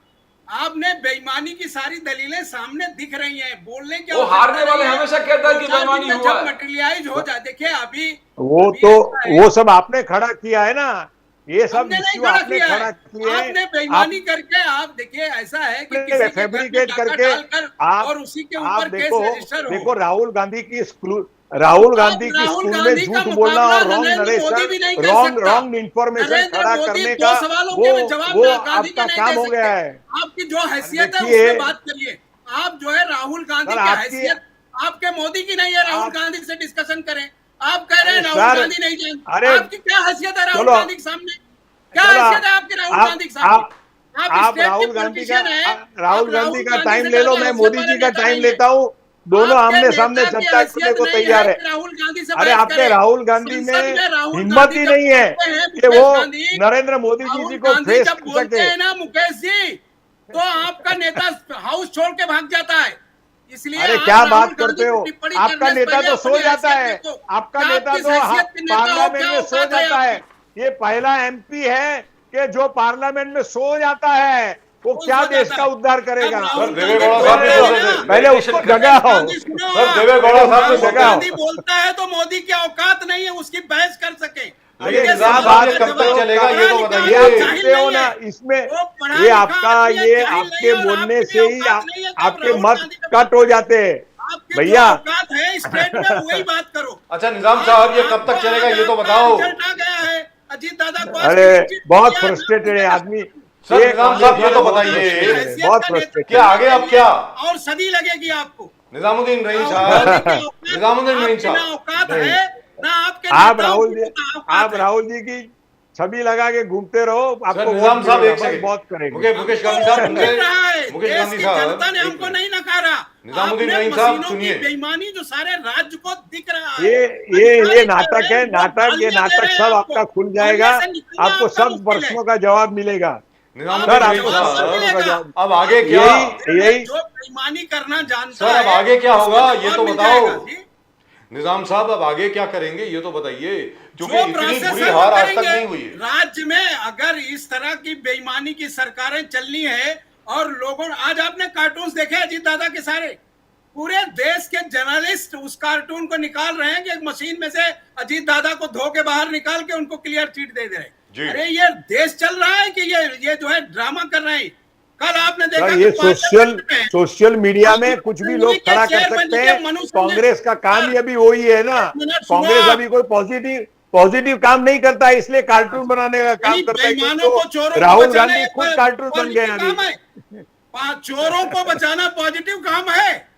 आपने बेईमानी की सारी दलीलें सामने दिख रही हैं, बोलने क्या वो हारने वाले हमेशा कहता है कि बेईमानी हुआ है। मटेरियलाइज हो जाए। देखिए अभी वो अभी तो ऐसा है, वो सब आपने खड़ा किया है ना, ये सब हमने नहीं इश्यू खड़ा आपने किया है। खड़ा किए हैं। आपने बेईमानी करके, आप देखिए ऐसा है कि आपने किसी के घर में फैब्रिकेट डाका करके डालकर आप और उसी के आप ऊपर केस देखो रजिस्टर हो। देखो राहुल गांधी की स्कूल, राहुल गांधी की राहुल स्कूल में गांधी का झूठ बोलना और मुकाबला रॉन्ग नरेंद्र मोदी भी नहीं नरेशन, कर रॉन्ग सकता। रॉन्ग इंफॉर्मेशन नरेंद्र खड़ा मोदी करने दो का सवालों वो के जवाब वो गांधी आपका का नहीं काम दे हो गया सकते। है। आपकी जो हैसियत है देखिए, उससे बात करिए। आप जो है राहुल गांधी सर, की आपकी- हैसियत आपके मोदी की नहीं है, राहुल आप- गांधी से डिस्कशन करें। आप कह रहे हैं अरे राहुल सर, गांधी नहीं जानते। अरे, आपकी क्या हैसियत है राहुल चलो, गांधी के सामने? क्या चलो, हैसियत है आपके राहुल गांधी के सामने? आप स्टेट राहुल के गांधी का politician हैं, राहुल आप गांधी का टाइम से ले लो, ज्यादा मैं हैसियत मोदी वाले जी का नेता टाइम नहीं है। लेता हूँ, दोनों आपके आमने नेता सामने की चर्चा हैसियत करने को नहीं तैयार है। कि राहुल गांधी से अरे बहस आपके करें। राहुल गांधी संसद में राहुल हिम्मत गांधी ही जब नहीं है बोलते हैं, कि मुकेश वो गांधी, नरेंद्र मोदी राहुल जी को गांधी फेस जब कर बोलते सके। हैं ना मुकेश जी, तो आपका नेता हाउस छोड़ के भाग जाता है। इसलिए अरे आप क्या राहुल बात गांधी करते की हो, टिप्पणी आपका करने से नेता पहले तो सो अपनी जाता हैसियत है, देखो। आपका क्या नेता किस तो हैसियत के नेता हो, पार्लियामेंट क्या में सो औकात है जाता है। आपकी? ये पहला एमपी है कि जो पार्लियामेंट में सो जाता है, वो कौन क्या सो देश जाता का है? उद्धार करेगा? जब राहुल सर, देवेगौड़ा गांधी साहब बोलते ने हैं तो- ना, पहले उसको जगाओ। गांधी सुनो सर, आप। देवेगौड़ा साहब ने राहुल जगाओ। गांधी बोलता है तो मोदी की औकात नहीं है उसकी बहस कर सके। लेकिन उनके निजाम सवाल साहब ये का कब तक जवाब- चलेगा, ये तो पढ़ा बताइए। लिखा ये आदमी आप जाहिल सुनते हो नहीं ना, है। इसमें वो पढ़ा ये लिखा आपका आदमी है, ये जाहिल नहीं आपके है और बोलने आपकी से ही औकात नहीं है कि आप आपके राहुल मत गांधी का कट हो जाते हैं आपकी भैया। जो औकात है स्टेट में वही बात करो। अच्छा निजाम साहब, ये कब तक चलेगा, ये तो बताओ। रिजल्ट आ गया है अजीत दादा को। आज अरे की बहुत चिट्ठी फ्रस्ट्रेटेड है आदमी। सर, ये निजाम साहब, ये तो बताइए, हैसियत बहुत का फ्रस्ट्रेटेड। नेता क्या आगे अब क्या? और सदी लगेगी आपको। निजामुद्दीन रहीम राहुल साहब, गांधी की औकात- निजामुद्दीन रहीम आपकी ना साहब, औकात है ना आपके आप नेताओं राहुल की जी औकात आप है। राहुल जी की छवि लगा के घूमते रहो, सर, आपको निजाम वोट साहब मिलेगा, एक बस सेकंड, बहुत करेंगे। मुकेश गांधी साहब, हमको मिल रहा है। मुकेश देश गांधी की साहब, जनता ने एक हमको मिनट। नहीं नकारा। निजामुद्दीन आपने रहीम साहब, मशीनों की सुनिए। बेईमानी जो सारे राज्य को दिख रहा है। ये अधिकारी नाटक कह रहे है, हैं, वो नाटक, ये गालियां दे नाटक रहे हैं सब आपको। आपका खुल जाएगा, गालियां से निकलना आपको आपका सब मुश्किल है। प्रश्नों का जवाब मिलेगा। निजामुद्दीन सर, रईस आपको जवाब साहब, कब मिलेगा? अब आगे क्या? यही जो बेईमानी करना जानता सर, अब है, आगे क्या उसको होगा? जवाब ये तो मिल बताओ। जाएगा जी। निजाम साहब अब आगे क्या करेंगे ये तो बताइए, क्योंकि जो इतनी प्रोसेस बुरी है वो हार आज तक करेंगे। नहीं हुई है। राज्य में अगर इस तरह की बेईमानी की सरकारें चलनी है और लोगों, आज आपने कार्टून्स देखे अजीत दादा के सारे, पूरे देश के जर्नलिस्ट उस कार्टून को निकाल रहे हैं कि एक मशीन में से अजीत दादा को धो के बाहर निकाल के उनको क्लियर चीट दे रहे जी। हैं। अरे ये देश चल रहा है कि ये जो है ड्रामा कर रहे हैं। कल आपने देखा सर, कि ये पार्लियामेंट में सोशल मीडिया में आप कुछ भी उंगली लोग के खड़ा कर चेयर पर सकते नीचे हैं। मनुष्य कांग्रेस का काम सर, ही अभी वही है ना। एक मिनट सुनो कांग्रेस आप। अभी कोई पॉजिटिव काम नहीं करता है, इसलिए कार्टून बनाने का काम यानी करता है। बेईमानों को, चोरों को राहुल बचाना गांधी एक खुद कार्टून बन गए पॉजिटिव अभी। काम है। चोरों को बचाना पॉजिटिव काम है।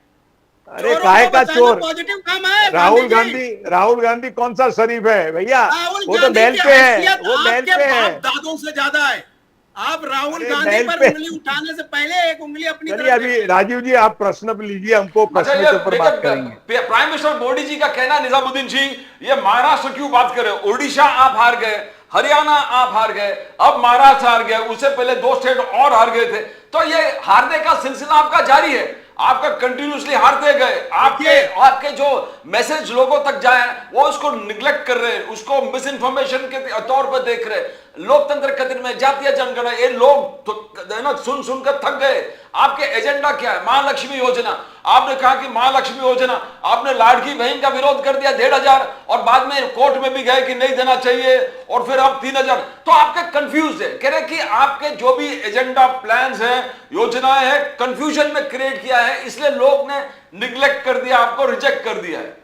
अरे चोरों काहे को का बचाना चोर? पॉजिटिव काम है। राहुल गांधी कौन सा शरीफ है भैया? राहुल वो तो गांधी बैल की पे है, हैसियत वो बैल आपके पे है। बाप दादों से ज्यादा है। आप राहुल अरे गांधी बैल पर पे। उंगली उठाने से पहले एक उंगली अपनी चलिए तरफ अभी देखिए। राजीव जी आप प्रश्न लीजिए, हमको अच्छा, प्रश्न ये के ऊपर बात करेंगे। प्राइम मिनिस्टर मोदी जी का कहना, निजामुद्दीन जी, ये महाराष्ट्र क्यों बात कर रहे हो? उड़ीसा आप हार गए, हरियाणा आप हार गए, अब महाराष्ट्र हार गए, उससे पहले 2 स्टेट और हार गए थे। तो ये हारने का सिलसिला आपका जारी है, आपका कंटिन्यूसली हारते गए। आपके जो मैसेज लोगों तक जाए वो उसको निग्लेक्ट कर रहे हैं, उसको मिस इन्फॉर्मेशन के तौर पर देख रहे हैं। लोकतंत्र के दिन में जातीय जनगणना, ये लोग तो ना सुनकर थक गए। आपके एजेंडा क्या है? महालक्ष्मी योजना, आपने कहा कि महालक्ष्मी योजना, आपने लाड़की बहन का विरोध कर दिया 1,500 और बाद में कोर्ट में भी गए कि नहीं देना चाहिए, और फिर अब 3,000। तो आपके कंफ्यूज है, कह रहे कि आपके जो भी एजेंडा प्लान्स हैं, योजनाएं हैं, कंफ्यूजन में क्रिएट किया है, इसलिए लोग ने निग्लेक्ट कर दिया, आपको रिजेक्ट कर दिया है।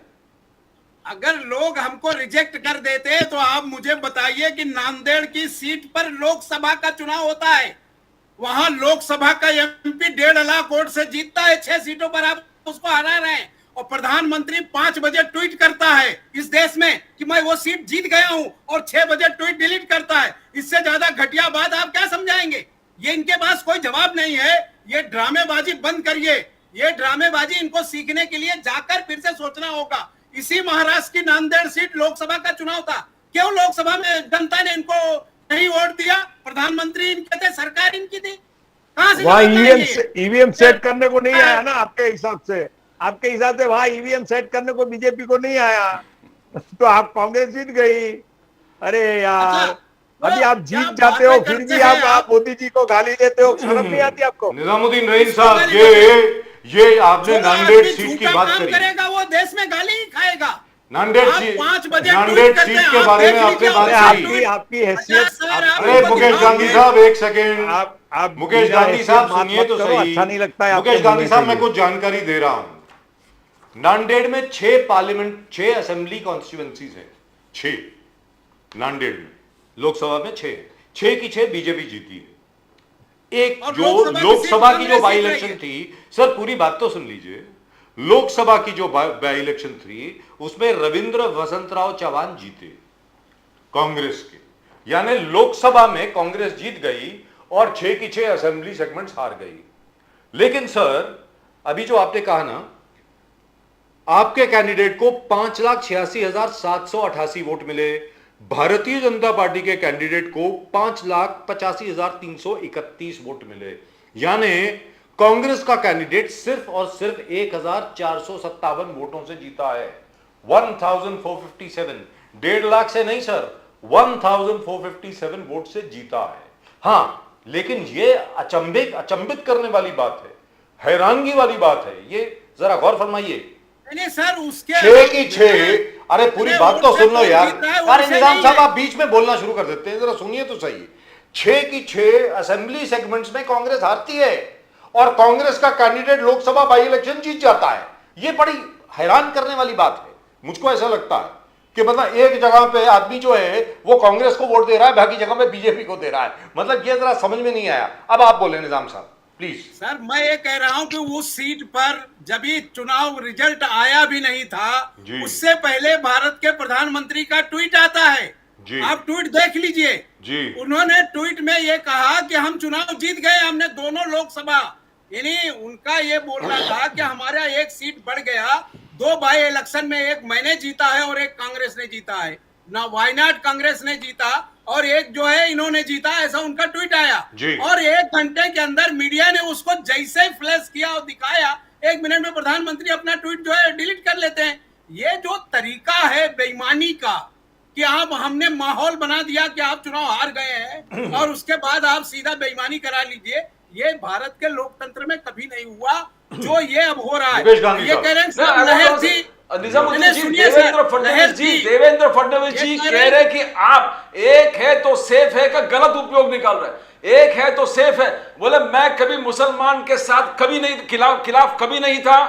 अगर लोग हमको रिजेक्ट कर देते तो आप मुझे बताइए कि नांदेड़ की सीट पर लोकसभा का चुनाव होता है, वहां लोकसभा का एमपी 1.5 लाख वोट से जीतता है, 6 सीटों पर आप उसको हरा रहे हैं, और प्रधानमंत्री 5 बजे ट्वीट करता है इस देश में कि मैं वो सीट जीत गया हूं, और 6 बजे ट्वीट डिलीट करता है। इससे ज्यादा घटिया बात आप क्या समझाएंगे? ये इनके पास कोई जवाब नहीं है। ये ड्रामेबाजी बंद करिए। ये ड्रामेबाजी इनको सीखने के लिए जाकर फिर से सोचना होगा। इसी महाराष्ट्र की नांदेड़ सीट लोकसभा का चुनाव था, क्यों लोकसभा में जनता ने इनको नहीं वोट दिया? प्रधानमंत्री इनके थे, सरकार इनकी थी, कहां से वहां जवाब आएंगे? ईवीएम सेट करने को नहीं आया ना आपके हिसाब से? आपके हिसाब से वहां ईवीएम सेट करने को बीजेपी को नहीं आया, तो आप कांग्रेस जीत गई। अरे यार, अच्छा, अभी आप तो जीत क्या जाते हो, बातें फिर करते भी हैं आप मोदी जी को गाली देते हो, शर्म नहीं आती आपको? निजामुद्दीन रईस इसको साहब, गाली ये आपने जो नांदेड़ आदमी सीट की झूठा बात काम करी। करेगा वो देश में गाली ही खाएगा। नांदेड़ आप सीट 5 बजे नांदेड़ ट्वीट करते सीट हैं, के आप बारे में देख आपने लीजिए, बात आप करी। आपकी हैसियत। अच्छा सर, आप अरे उनको मुकेश दिखाओ गांधी कि- साहब, एक सेकेंड। आप मुकेश बिना गांधी साहब हैसियत सुनिए तो मत करो, सही। अच्छा नहीं लगता है आपको मुकेश गांधी बोलने साहब, के मैं लिए। कुछ जानकारी दे रहा हूं। नांदेड़ में 6 असेंबली कॉन्स्टिट्यूएंसीज हैं, 6 नांदेड़ में, लोकसभा में 6 की 6 बीजेपी जीती है। एक और जो लोकसभा की लोकसभा सीट की जो बाई कांग्रेस जीत इलेक्शन रही है। थी, सर पूरी बात तो सुन लीजिए। लोकसभा की जो बाई इलेक्शन थी उसमें रविंद्र वसंतराव चौहान जीते कांग्रेस के, यानी लोकसभा में कांग्रेस जीत गई और 6 की 6 असेंबली सेगमेंट्स हार गई। लेकिन सर अभी जो आपने कहा ना, आपके कैंडिडेट को 5,86,788 वोट मिले, भारतीय जनता पार्टी के कैंडिडेट को 5,85,331 वोट मिले, यानी कांग्रेस का कैंडिडेट सिर्फ और सिर्फ 1,457 वोटों से जीता है। 1,457, 1.5 लाख से नहीं सर, 1,457 वोट से जीता है। हां, लेकिन ये अचंभित करने वाली बात है, हैरानगी वाली बात है, ये जरा गौर फरमाइए। नहीं सर, उसके 6 की 6, अरे पूरी बात तो सुन लो यार। अरे निजाम साहब, आप बीच में बोलना शुरू कर देते हैं, जरा सुनिए तो सही। 6 की 6 असेंबली सेगमेंट्स में कांग्रेस हारती है और कांग्रेस का कैंडिडेट लोकसभा बाई इलेक्शन जीत जाता है। ये बड़ी हैरान करने वाली बात है। मुझको ऐसा लगता है कि मतलब एक जगह पे आदमी जो है वो कांग्रेस को वोट दे रहा है, बाकी जगह पे बीजेपी को दे रहा है। मतलब ये जरा समझ में नहीं आया। अब आप बोले निजाम साहब प्लीज। सर, मैं ये कह रहा हूं कि उस सीट पर जब ये चुनाव रिजल्ट आया भी नहीं था, उससे पहले भारत के प्रधानमंत्री का ट्वीट आता है जी। आप ट्वीट देख लीजिए जी। उन्होंने ट्वीट में ये कहा कि हम चुनाव जीत गए, हमने दोनों लोकसभा, यानी उनका ये बोलना था कि हमारा एक सीट बढ़ गया। 2 बाई इलेक्शन में एक मैंने जीता है और एक कांग्रेस ने जीता है। ना वायनाड कांग्रेस ने जीता और एक जो है इन्होंने जीता, ऐसा उनका ट्वीट आया जी। और 1 घंटे के अंदर मीडिया ने उसको जैसे ही फ्लैश किया और दिखाया, 1 मिनट में प्रधानमंत्री अपना ट्वीट जो है डिलीट कर लेते हैं। ये जो तरीका है बेईमानी का कि आप हमने माहौल बना दिया कि आप चुनाव हार गए हैं और उसके बाद आप सीधा बेईमानी करा लीजिए, ये भारत के लोकतंत्र में कभी नहीं हुआ जो ये अब हो रहा मुकेश है। गांधी ये साहब। कह रहे हैं ना, लहर थी, निजामुद्दीन मैंने जी, सुनिए देवेंद्र सर, फडणवीस लहर जी, थी। देवेंद्र फडणवीस ये जी कह कह रहे हैं कि आप एक है तो सेफ है का गलत उपयोग निकाल रहे हैं। एक है तो सेफ है, बोले मैं कभी मुसलमान के साथ कभी नहीं खिलाफ कभी नहीं था,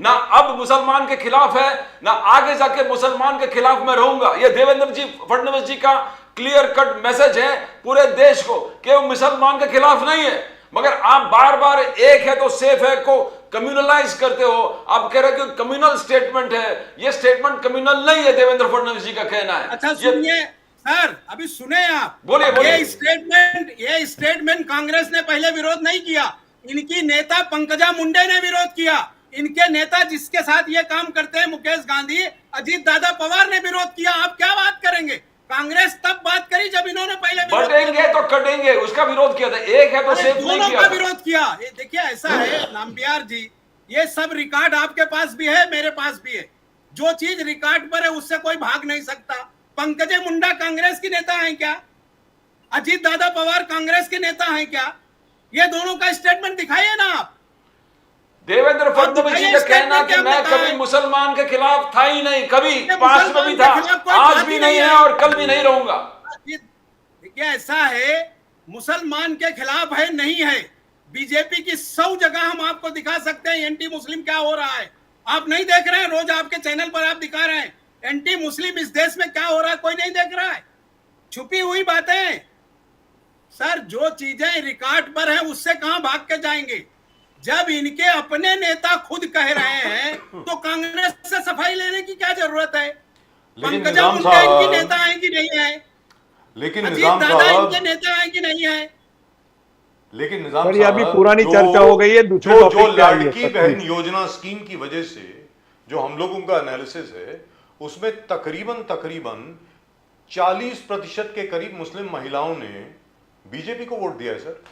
ना अब मुसलमान के खिलाफ है, ना आगे जाके मुसलमान के खिलाफ मैं रहूंगा। ये देवेंद्र जी फडणवीस जी का क्लियर कट मैसेज है पूरे देश को कि वो मुसलमान के खिलाफ नहीं है। मगर आप बार बार एक है तो सेफ है को कम्युनलाइज करते हो। आप कह रहे हो कि कम्युनल स्टेटमेंट है, ये स्टेटमेंट कम्युनल नहीं है, देवेंद्र फडणवीस जी का कहना है। अच्छा सुनिए सर, अभी सुने आप, बोलिए, बोलिए। ये स्टेटमेंट कांग्रेस ने पहले विरोध नहीं किया, इनकी नेता पंकजा मुंडे ने विरोध किया। इनके नेता जिसके साथ ये काम करते हैं मुकेश गांधी, अजीत दादा पवार ने विरोध किया। आप क्या बात करेंगे? कांग्रेस तब बात करी जब इन्होंने पहले बटेंगे तो कटेंगे, उसका विरोध किया था। एक है तो सेफ नहीं दोनों किया का था। विरोध किया। ये देखिए ऐसा है नामबियार जी, ये सब रिकॉर्ड आपके पास भी है, मेरे पास भी है। जो चीज रिकॉर्ड पर है उससे कोई भाग नहीं सकता। पंकजा मुंडा कांग्रेस की नेता हैं क्या? अजीत दादा पवार कांग्रेस के नेता हैं क्या? ये दोनों का स्टेटमेंट दिखाइए ना आप। देवेंद्र फडणवीस जी का कहना कि मैं कभी मुसलमान के खिलाफ था ही नहीं, कभी पास में भी था, आज भी नहीं है और कल भी नहीं रहूंगा। देखिए ऐसा है, मुसलमान के खिलाफ है नहीं है, बीजेपी की 100 जगह हम आपको दिखा सकते हैं एंटी मुस्लिम क्या हो रहा है। आप नहीं देख रहे हैं, रोज आपके चैनल पर आप दिखा रहे हैं एंटी मुस्लिम इस देश में क्या हो रहा है, कोई नहीं देख रहा है। छुपी हुई बातें सर, जो चीजें रिकॉर्ड पर है उससे कहां भाग के जाएंगे। जब इनके अपने नेता खुद कह रहे हैं तो कांग्रेस से सफाई लेने की क्या जरूरत है? लेकिन पंकजा निजाम मुंडा इनकी साहब, नेता है कि नहीं है? लेकिन अजीत निजाम दादा साहब, इनके नेता है कि नहीं है? लेकिन निजाम सर, ये अभी साहब, पुरानी जो- चर्चा हो गई है, दूसरे जो टॉपिक पे आइए, लाड़की सर, बहन प्लीज। योजना स्कीम की वजह से जो हम लोगों का एनालिसिस है उसमें तकरीबन 40% के करीब मुस्लिम महिलाओं ने बीजेपी को वोट दिया है सर।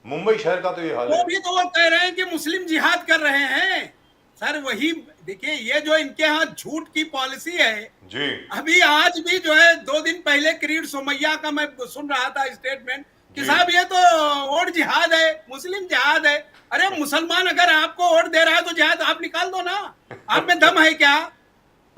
मुंबई शहर का तो ये हाल वो है। भी तो वो कह रहे हैं कि मुस्लिम जिहाद कर रहे हैं सर। वही देखिए, ये जो इनके यहाँ झूठ की पॉलिसी है जी, अभी आज भी जो है 2 दिन पहले किरीट सोमैया का मैं सुन रहा था स्टेटमेंट कि जी। साहब ये तो वोट जिहाद है, मुस्लिम जिहाद है। अरे मुसलमान अगर आपको वोट दे रहा है तो जिहाद आप निकाल दो ना, आप में दम है क्या?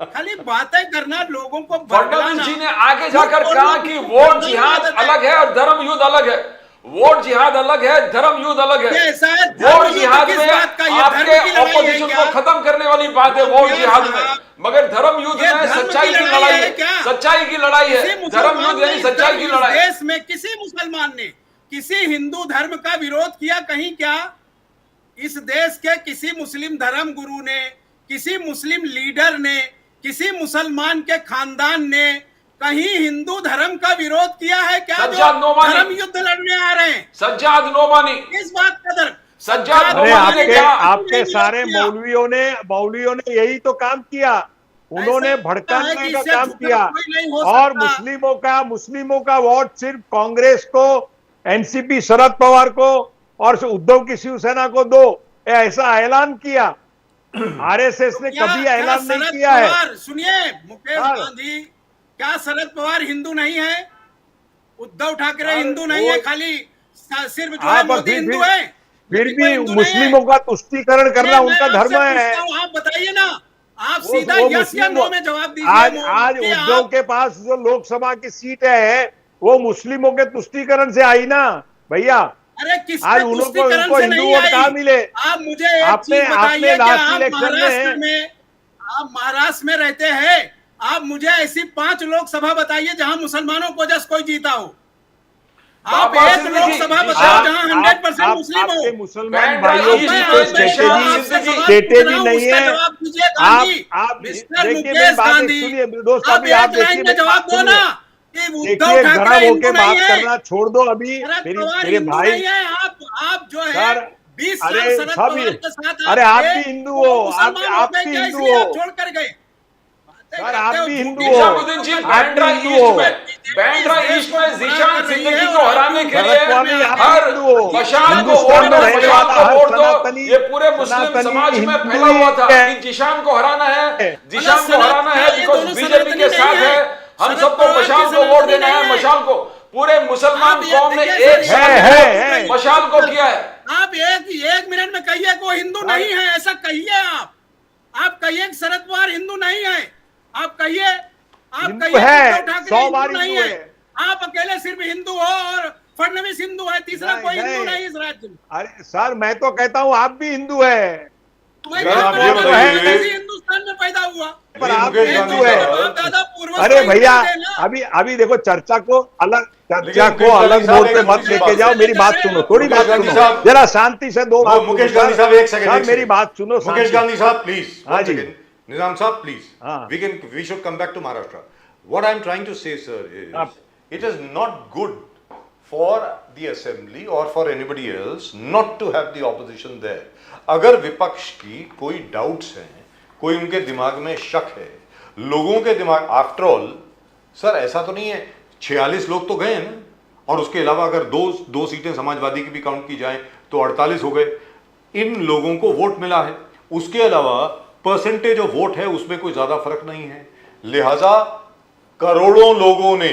खाली बातें करना, लोगों को फडणवीस जी ने आगे जाकर कहा कि वोट जिहाद अलग है और धर्म युद्ध अलग है। वोट जिहाद अलग है, धर्म युद्ध अलग है। ऐसा है, वोट जिहाद किस में बात का? ये आपके धर्म की लड़ाई है ऑपोजिशन क्या? को खत्म करने वाली बात है वोट जिहाद में, मगर धर्म युद्ध ये में धर्म सच्चाई की की लड़ाई लड़ाई है है। क्या? सच्चाई की लड़ाई है, किसी धर्म मुसलमान युद्ध ने यानी इस सच्चाई की इस लड़ाई। देश में किसी मुसलमान ने किसी हिंदू धर्म का विरोध किया कहीं क्या? इस देश के किसी मुस्लिम धर्म गुरु ने, किसी मुस्लिम लीडर ने, किसी मुसलमान के खानदान ने कहीं हिंदू धर्म का विरोध किया है क्या? सज्जाद जो नोमानी। धर्म युद्ध लड़ने आ रहे हैं, सज्जाद नोमानी, किस बात का दर? सज्जाद अरे नोमानी ने आपके क्या आपके सारे मौलवियों ने यही तो काम किया। उन्होंने ऐसा भड़काने है कि का इससे काम झुकना किया कोई नहीं हो और सकता। मुस्लिमों का वोट सिर्फ कांग्रेस को, एनसीपी शरद पवार को और उद्धव की शिवसेना को दो, ऐसा ऐलान किया। आरएसएस ने कभी ऐलान नहीं किया है। सुनिए मुकेश हाँ। गांधी, क्या शरद पवार हिंदू नहीं है? उद्धव ठाकरे हाँ, हिंदू नहीं है, वो- खाली सिर्फ जो हाँ, है पर मोदी हिंदू है? फिर कोई भी हिंदू नहीं है? मुस्लिमों का तुष्टीकरण करना मैं उनका आपसे धर्म है। पूछता हूं, आप बताइए ना, आप वो सीधा यस या मुस्लिम- नो में जवाब दीजिए। आज कि उद्धव आप- के पास जो लोकसभा की सीट है वो मुस्लिमों के तुष्टीकरण से आई ना भैया। अरे किसके आज उनको तुष्टीकरण से हिंदू नहीं वोट कहाँ आई? मिले? आप मुझे एक आपने- चीज बताइए आपने कि लास्ट आप इलेक्शन महाराष्ट्र में- में, आप महाराष्ट्र में रहते हैं, आप मुझे ऐसी 5 लोकसभा बताइए जहां मुसलमानों को जस कोई जीता हो। आप बाबा एक सिद्दीकी, लोकसभा जी, बताओ आप- जहां 100% मुस्लिम हो। आपके मुसलमान बैंड भाइयों राइज की में कोई आप स्ट्रेटेजी भी नहीं है। जवाब दीजिए गांधी। आप मिस्टर देखिए मेरी मुकेश बात गांधी, सुनिए दोस्त, आप अभी आप एक लाइन देखिए में जवाब दो ना कि देखिए उद्धव गरम ठाकरे होके हिंदू बात नहीं है। करना छोड़ दो अभी। शरद मेरे पवार मेरे हिंदू भाई नहीं है। आप जो है सर, 20 साल अरे शरद सब पवार के साथ अरे आप थे, भी हिंदू वो हो, मुसलमान आप हो गए भी क्या, हिंदू इसलिए हो। आप छोड़ कर गए? बातें सर आप भी हिंदू हो, निजामुद्दीन जी, बांद्रा ईस्ट में जीशान सिद्दीकी को हराने के लिए हर मशाल को वोट दो, मशाल को वोट दो। ये पूरे मुस्लिम समाज में फैला हुआ था कि जीशान को हराना है, जीशान को हराना है, बिकॉज बीजेपी के साथ है, हम सबको मशाल को वोट देना है। मशाल को पूरे मुसलमान कौम ने एक साथ मशाल को किया है। आप एक मिनट में कहिए को हिंदू नहीं है, ऐसा कहिए। आप कहिए कि शरद पवार हिंदू नहीं है, आप कहिए है, 100 बार नहीं हिंदू है। है। आप अकेले सिर्फ हिंदू हो और फडणवीस हिंदू है, तीसरा कोई हिंदू नहीं इस राज्य में। अरे सर मैं तो कहता हूँ आप भी हिंदू है, हिंदुस्तान में पैदा हुआ, पर आप मुकेश हिंदू गांधी है। साहब, अरे भैया अभी देखो चर्चा को अलग मोड पे मत लेके जाओ। मेरी बात सुनो, थोड़ी बात गांधी सुनो, साहब, जरा शांति से दो बात। मुकेश गांधी साहब एक सेकंड, मेरी बात सुनो। मुकेश गांधी साहब प्लीज, हाँ जी। Nizam Saab, please. हाँ. We should come back to Maharashtra. What I'm trying to say, sir, is it is not good for the assembly or for anybody else not to have the opposition there. अगर विपक्ष की कोई doubts हैं, कोई उनके दिमाग में शक है, लोगों के दिमाग, आफ्टर ऑल सर ऐसा तो नहीं है 46 लोग तो गए हैं ना, और उसके अलावा अगर दो सीटें समाजवादी की भी काउंट की जाएं तो 48 हो गए। इन लोगों को वोट मिला है, उसके अलावा परसेंटेज ऑफ वोट है उसमें कोई ज्यादा फर्क नहीं है, लिहाजा करोड़ों लोगों ने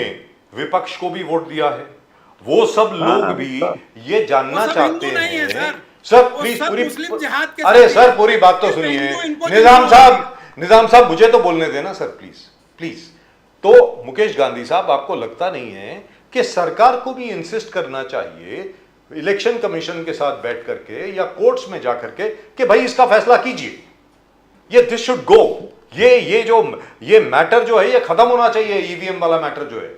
विपक्ष को भी वोट दिया है। वो सब लोग भी ये जानना चाहते हैं सर, प्लीज पूरी, अरे सर पूरी बात तो सुनिए। निजाम साहब मुझे तो बोलने देना सर, प्लीज प्लीज। तो मुकेश गांधी साहब, आपको लगता नहीं है कि सरकार को भी इंसिस्ट करना चाहिए इलेक्शन कमीशन के साथ बैठ करके या कोर्ट्स में जाकर के कि भाई इसका फैसला कीजिए, ये दिस शुड गो, ये मैटर जो है ये खत्म होना चाहिए। ईवीएम वाला मैटर जो है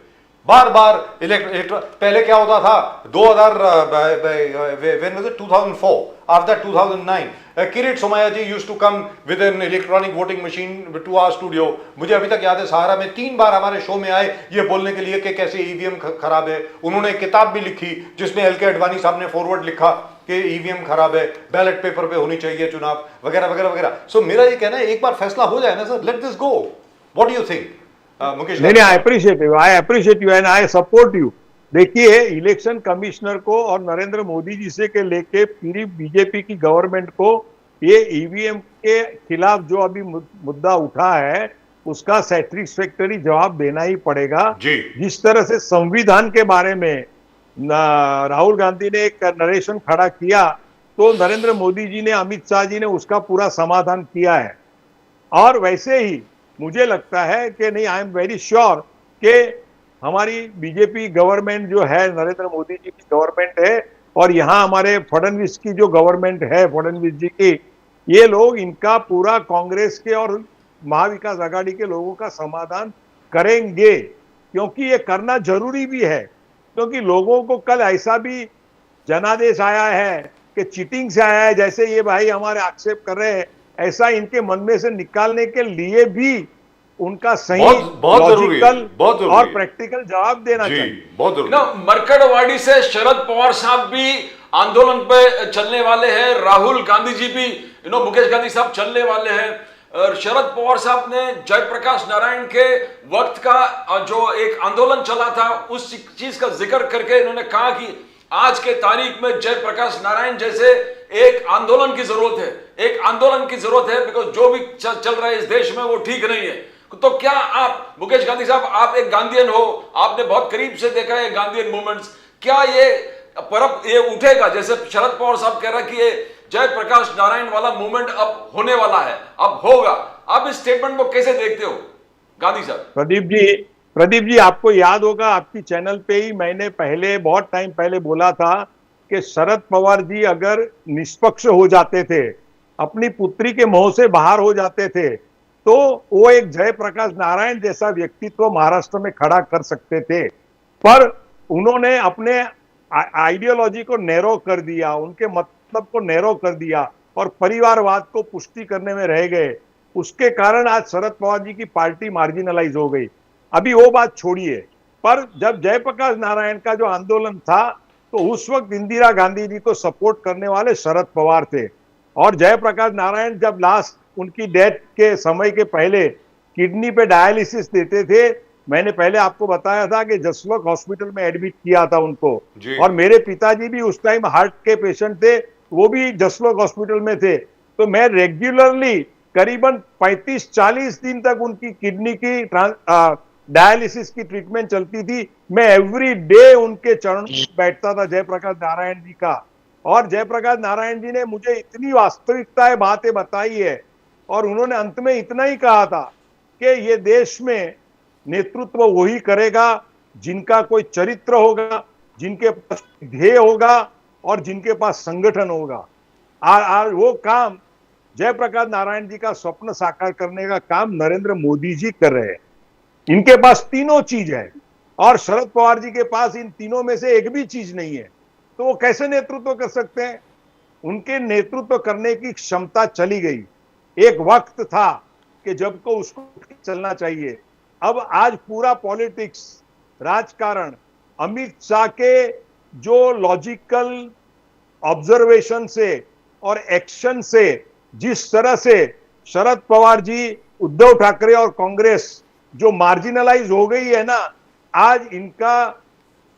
बार बार पहले क्या होता था 2004 after 2009 Kirit Somaiya ji used to come with an electronic voting machine to our studio. मुझे अभी तक याद है सहारा में 3 बार हमारे शो में आए ये बोलने के लिए कि कैसे ईवीएम खराब है। उन्होंने एक किताब भी लिखी जिसमें एल के अडवाणी साहब ने फॉरवर्ड लिखा कि ईवीएम खराब है, बैलेट पेपर पे होनी चाहिए चुनाव, वगैरह वगैरह वगैरह। सो मेरा ये कहना है एक बार फैसला हो जाए ना sir, let this go. What do you think Mukesh? नहीं, I appreciate you and I support you. देखिए इलेक्शन कमिश्नर को और नरेंद्र मोदी जी से के लेके पूरी बीजेपी की गवर्नमेंट को ये ईवीएम के खिलाफ जो अभी मुद्दा उठा है उसका सैटिस्फैक्टरी जवाब देना ही पड़ेगा। जिस तरह से संविधान के बारे में राहुल गांधी ने एक नरेशन खड़ा किया तो नरेंद्र मोदी जी ने, अमित शाह जी ने उसका पूरा समाधान किया है। और वैसे ही मुझे लगता है कि नहीं, आई एम वेरी श्योर कि हमारी बीजेपी गवर्नमेंट जो है, नरेंद्र मोदी जी की गवर्नमेंट है, और यहाँ हमारे फडणवीस की जो गवर्नमेंट है, फडणवीस जी की, ये लोग इनका पूरा कांग्रेस के और महाविकास आघाड़ी के लोगों का समाधान करेंगे, क्योंकि ये करना जरूरी भी है। क्योंकि लोगों को कल ऐसा भी जनादेश आया है कि चीटिंग से आया है, जैसे ये भाई हमारे आक्षेप कर रहे हैं, ऐसा इनके मन में से निकालने के लिए भी उनका सही लॉजिकल और प्रैक्टिकल जवाब देना चाहिए। बहुत जरूरी। मरकड़वाड़ी से शरद पवार साहब भी आंदोलन पे चलने वाले हैं, राहुल गांधी जी भी मुकेश गांधी साहब चलने वाले हैं। और शरद पवार साहब ने जयप्रकाश नारायण के वक्त का जो एक आंदोलन चला था उस चीज का जिक्र करके इन्होंने कहा कि आज के तारीख में जयप्रकाश नारायण जैसे एक आंदोलन की जरूरत है, एक आंदोलन की जरूरत है, बिकॉज जो भी चल रहा है इस देश में वो ठीक नहीं है। तो क्या आप मुकेश गांधी साहब, आप एक गांधीयन हो, आपने बहुत करीब से देखा है गांधीयन मूवमेंट्स, क्या ये परब ये उठेगा जैसे शरद पवार साहब कह रहा है कि ये जयप्रकाश नारायण वाला मूवमेंट अब होने वाला है, अब होगा? आप इस स्टेटमेंट को कैसे देखते हो गांधी साहब? प्रदीप जी आपको याद होगा, आपकी चैनल पे ही मैंने पहले बहुत टाइम पहले बोला था कि शरद पवार जी अगर निष्पक्ष हो जाते थे, अपनी पुत्री के मोह से बाहर हो जाते थे, तो वो एक जयप्रकाश नारायण जैसा व्यक्तित्व महाराष्ट्र में खड़ा कर सकते थे। पर उन्होंने अपने आइडियोलॉजी को नैरो कर दिया, उनके मतलब को नैरो कर दिया और परिवारवाद को पुष्टि करने में रह गए। उसके कारण आज शरद पवार जी की पार्टी मार्जिनलाइज हो गई। अभी वो बात छोड़िए, पर जब जयप्रकाश नारायण का जो आंदोलन था तो उस वक्त इंदिरा गांधी जी को सपोर्ट करने वाले शरद पवार थे। और जयप्रकाश नारायण जब लास्ट उनकी डेथ के समय के पहले किडनी पे डायलिसिस देते थे। मैंने पहले आपको बताया था कि जसलोक हॉस्पिटल में एडमिट किया था उनको, जी। और मेरे पिताजी भी उस टाइम हार्ट के पेशेंट थे, वो भी जसलोक हॉस्पिटल में थे। तो मैं रेगुलरली करीबन 35-40 दिन तक उनकी किडनी की डायलिसिस की ट्रीटमेंट चलती थी। मैं एवरी डे उनके चरणों में बैठता था, जयप्रकाश नारायण जी का। और जयप्रकाश नारायण जी ने मुझे इतनी वास्तविकता बातें बताई है, और उन्होंने अंत में इतना ही कहा था कि ये देश में नेतृत्व वही करेगा जिनका कोई चरित्र होगा, जिनके पास ध्येय होगा, और जिनके पास संगठन होगा। और वो काम जयप्रकाश नारायण जी का स्वप्न साकार करने का काम नरेंद्र मोदी जी कर रहे हैं। इनके पास तीनों चीज है, और शरद पवार जी के पास इन तीनों में से एक भी चीज नहीं है। तो वो कैसे नेतृत्व कर सकते हैं? उनके नेतृत्व करने की क्षमता चली गई। एक वक्त था कि जब को उसको चलना चाहिए। अब आज पूरा पॉलिटिक्स, राजकारण, अमित शाह के जो लॉजिकल ऑब्जर्वेशन से और एक्शन से जिस तरह से शरद पवार जी, उद्धव ठाकरे और कांग्रेस जो मार्जिनलाइज हो गई है ना, आज इनका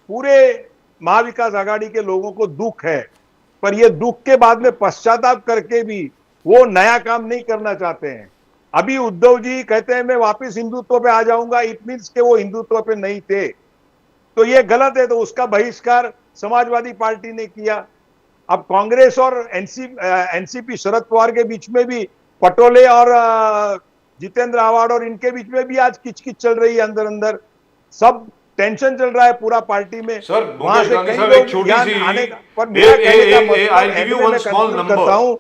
पूरे महाविकास आघाड़ी के लोगों को दुख है। पर ये दुख के बाद में पश्चाताप करके भी वो नया काम नहीं करना चाहते हैं। अभी उद्धव जी कहते हैं मैं वापस हिंदुत्व पे आ जाऊंगा, इट मीन्स के वो हिंदुत्व पे नहीं थे। तो ये गलत है। तो उसका बहिष्कार समाजवादी पार्टी ने किया। अब कांग्रेस और एनसीपी शरद पवार के बीच में भी, पटोले और जितेंद्र आव्हाड और इनके बीच में भी आज किचकिच चल रही है। अंदर अंदर सब टेंशन चल रहा है पूरा पार्टी में। सर, वहां मुकेश से गांधी कई साहब, लोग एक छोटी ज्ञान सी आने का, पर मेरा कहने का मतलब I'll give you end में one मैं small conclude number. करता हूं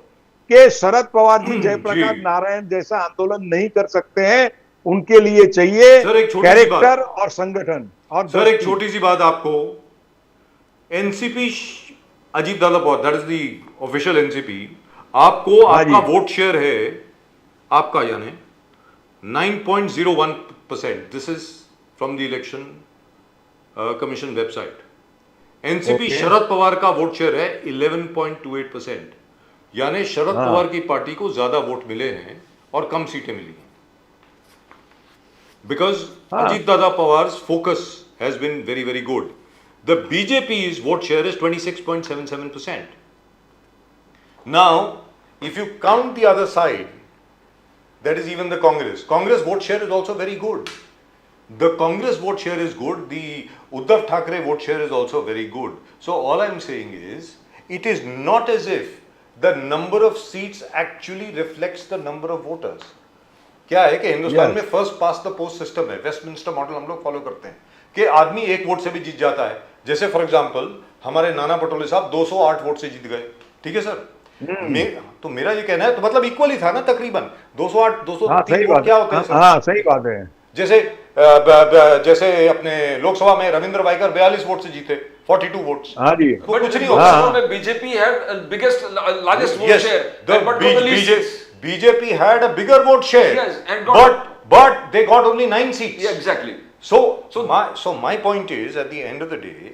कि शरद पवार जी जयप्रकाश जी। नारायण जैसा आंदोलन नहीं कर सकते हैं। उनके लिए चाहिए सर, एक छोटी सी बात। कैरेक्टर और संगठन और सर, एक दृष्टि। छोटी सी बात आपको, NCP Ajit Dada Pawar, that is the official NCP, आपको हाँ जी। आपका वोट शेयर है, आपका यानी 9.01%। This is from the election commission website. NCP Okay. Sharad Pawar का वोट शेयर है 11.28%, यानी शरद हाँ। पवार की पार्टी को ज्यादा वोट मिले हैं और कम सीटें मिली हैं, because हाँ। Ajit Dada Pawar's focus has been very, very good. The BJP's vote share is 26.77%. Now, if you count the other side, that is even the Congress. Congress vote share is also very good. The Congress vote share is good. The Uddhav Thackeray vote share is also very good. So all I am saying is, it is not as if the number of seats actually reflects the number of voters. क्या है कि Hindustan Yes. में first pass the post system है, Westminster model हम लोग follow करते हैं कि आदमी एक वोट से भी जीत जाता है। जैसे फॉर एग्जांपल हमारे नाना पटोले साहब 208 वोट से जीत गए, ठीक है सर। तो मेरा ये कहना है, तो मतलब इक्वल ही था ना तकरीबन 208 हाँ 203 सही वोट बात क्या है। होते हैं सर? हाँ सही बात है। जैसे जैसे अपने लोकसभा में रविंद्र वाइकर 42 वोट से जीते, 42 वोट्स। हाँ जी। तो But कुछ in नहीं Lok होता। हाँ। Sabha में BJP had biggest, largest vote Yes, share. the And but got the least seats. BJP had a bigger vote share. Yes, and got- but they got only 9 seats. Yeah, exactly. So my point is, at the end of the day,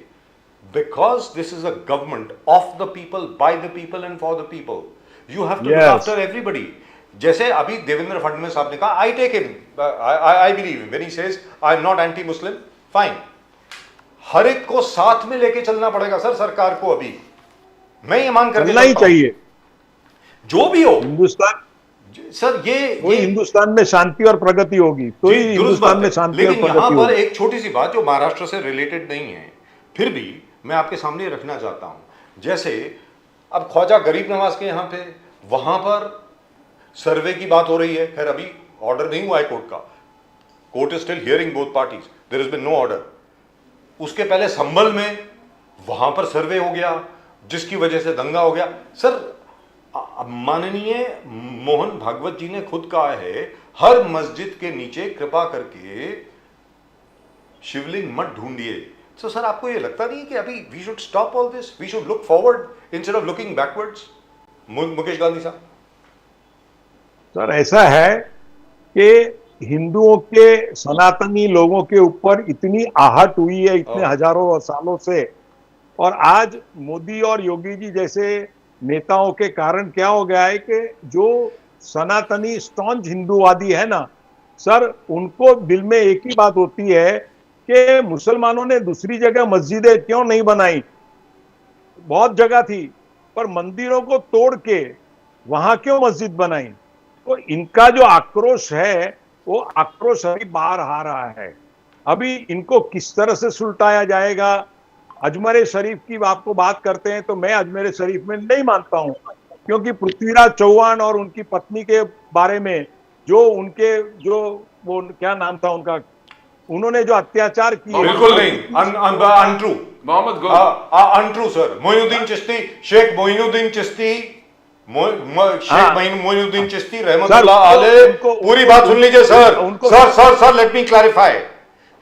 because this is a government of the people, by the people and for the people, you have to look Yes. after everybody. जैसे अभी देवेंद्र फडणवीस साहब ने कहा, I take him, I believe him when he says I am not anti-Muslim, fine. हर एक को साथ में लेके चलना पड़ेगा सर सरकार को। अभी मैं ये मान करके चलना ही चलता हूं, चाहिए। जो भी हो हिंदुस्तान, सर, कोई हिंदुस्तान में शांति और प्रगति होगी, तो ही जी, दुरुस्त हिंदुस्तान बात में है। शांति और लेकिन यहाँ प्रगति पर होगी। एक छोटी सी बात जो महाराष्ट्र से रिलेटेड नहीं है, फिर भी मैं आपके सामने रखना चाहता हूं। जैसे अब ख्वाजा गरीब नवाज के यहाँ पे, वहां पर सर्वे की बात हो रही है। खैर अभी ऑर्डर नहीं हुआ है कोर्ट का, court is still hearing both parties, there has been no order. उसके पहले संभल में वहां पर सर्वे हो गया, जिसकी वजह से दंगा हो गया। सर, माननीय मोहन भागवत जी ने खुद कहा है, हर मस्जिद के नीचे कृपा करके शिवलिंग मत ढूंढिए। तो सर, आपको ये लगता नहीं है कि अभी we should stop all this, we should look forward instead of looking backwards? Mukesh Gandhi sahab. Sir, ऐसा है कि हिंदुओं के, सनातनी लोगों के ऊपर इतनी आहट हुई है इतने हजारों सालों से, और आज मोदी और योगी जी जैसे नेताओं के कारण क्या हो गया है कि जो सनातनी स्टॉन्च हिंदूवादी है ना, सर उनको दिल में एक ही बात होती है कि मुसलमानों ने दूसरी जगह मस्जिदें क्यों नहीं बनाई, बहुत जगह थी, पर मंदिरों को तोड़ के वहां क्यों मस्जिद बनाई। तो इनका जो आक्रोश है वो आक्रोश अभी बाहर आ रहा है। अभी इनको किस तरह से सुलटाया जाएगा। अजमेर शरीफ की आपको बात करते हैं तो मैं अजमेर शरीफ में नहीं मानता हूं, क्योंकि पृथ्वीराज चौहान और उनकी पत्नी के बारे में जो उनके जो वो क्या नाम था उनका, उन्होंने जो अत्याचार किए, बिल्कुल नहीं, अनट्रू, मोहम्मद गोल अनट्रू सर। मोइनुद्दीन चिश्ती, शेख मोइनुद्दीन चिश्ती, शेख मोइनुद्दीन चिश्ती रहमतुल्लाह अलैह, पूरी बात सुन लीजिए sir. Sir let me clarify,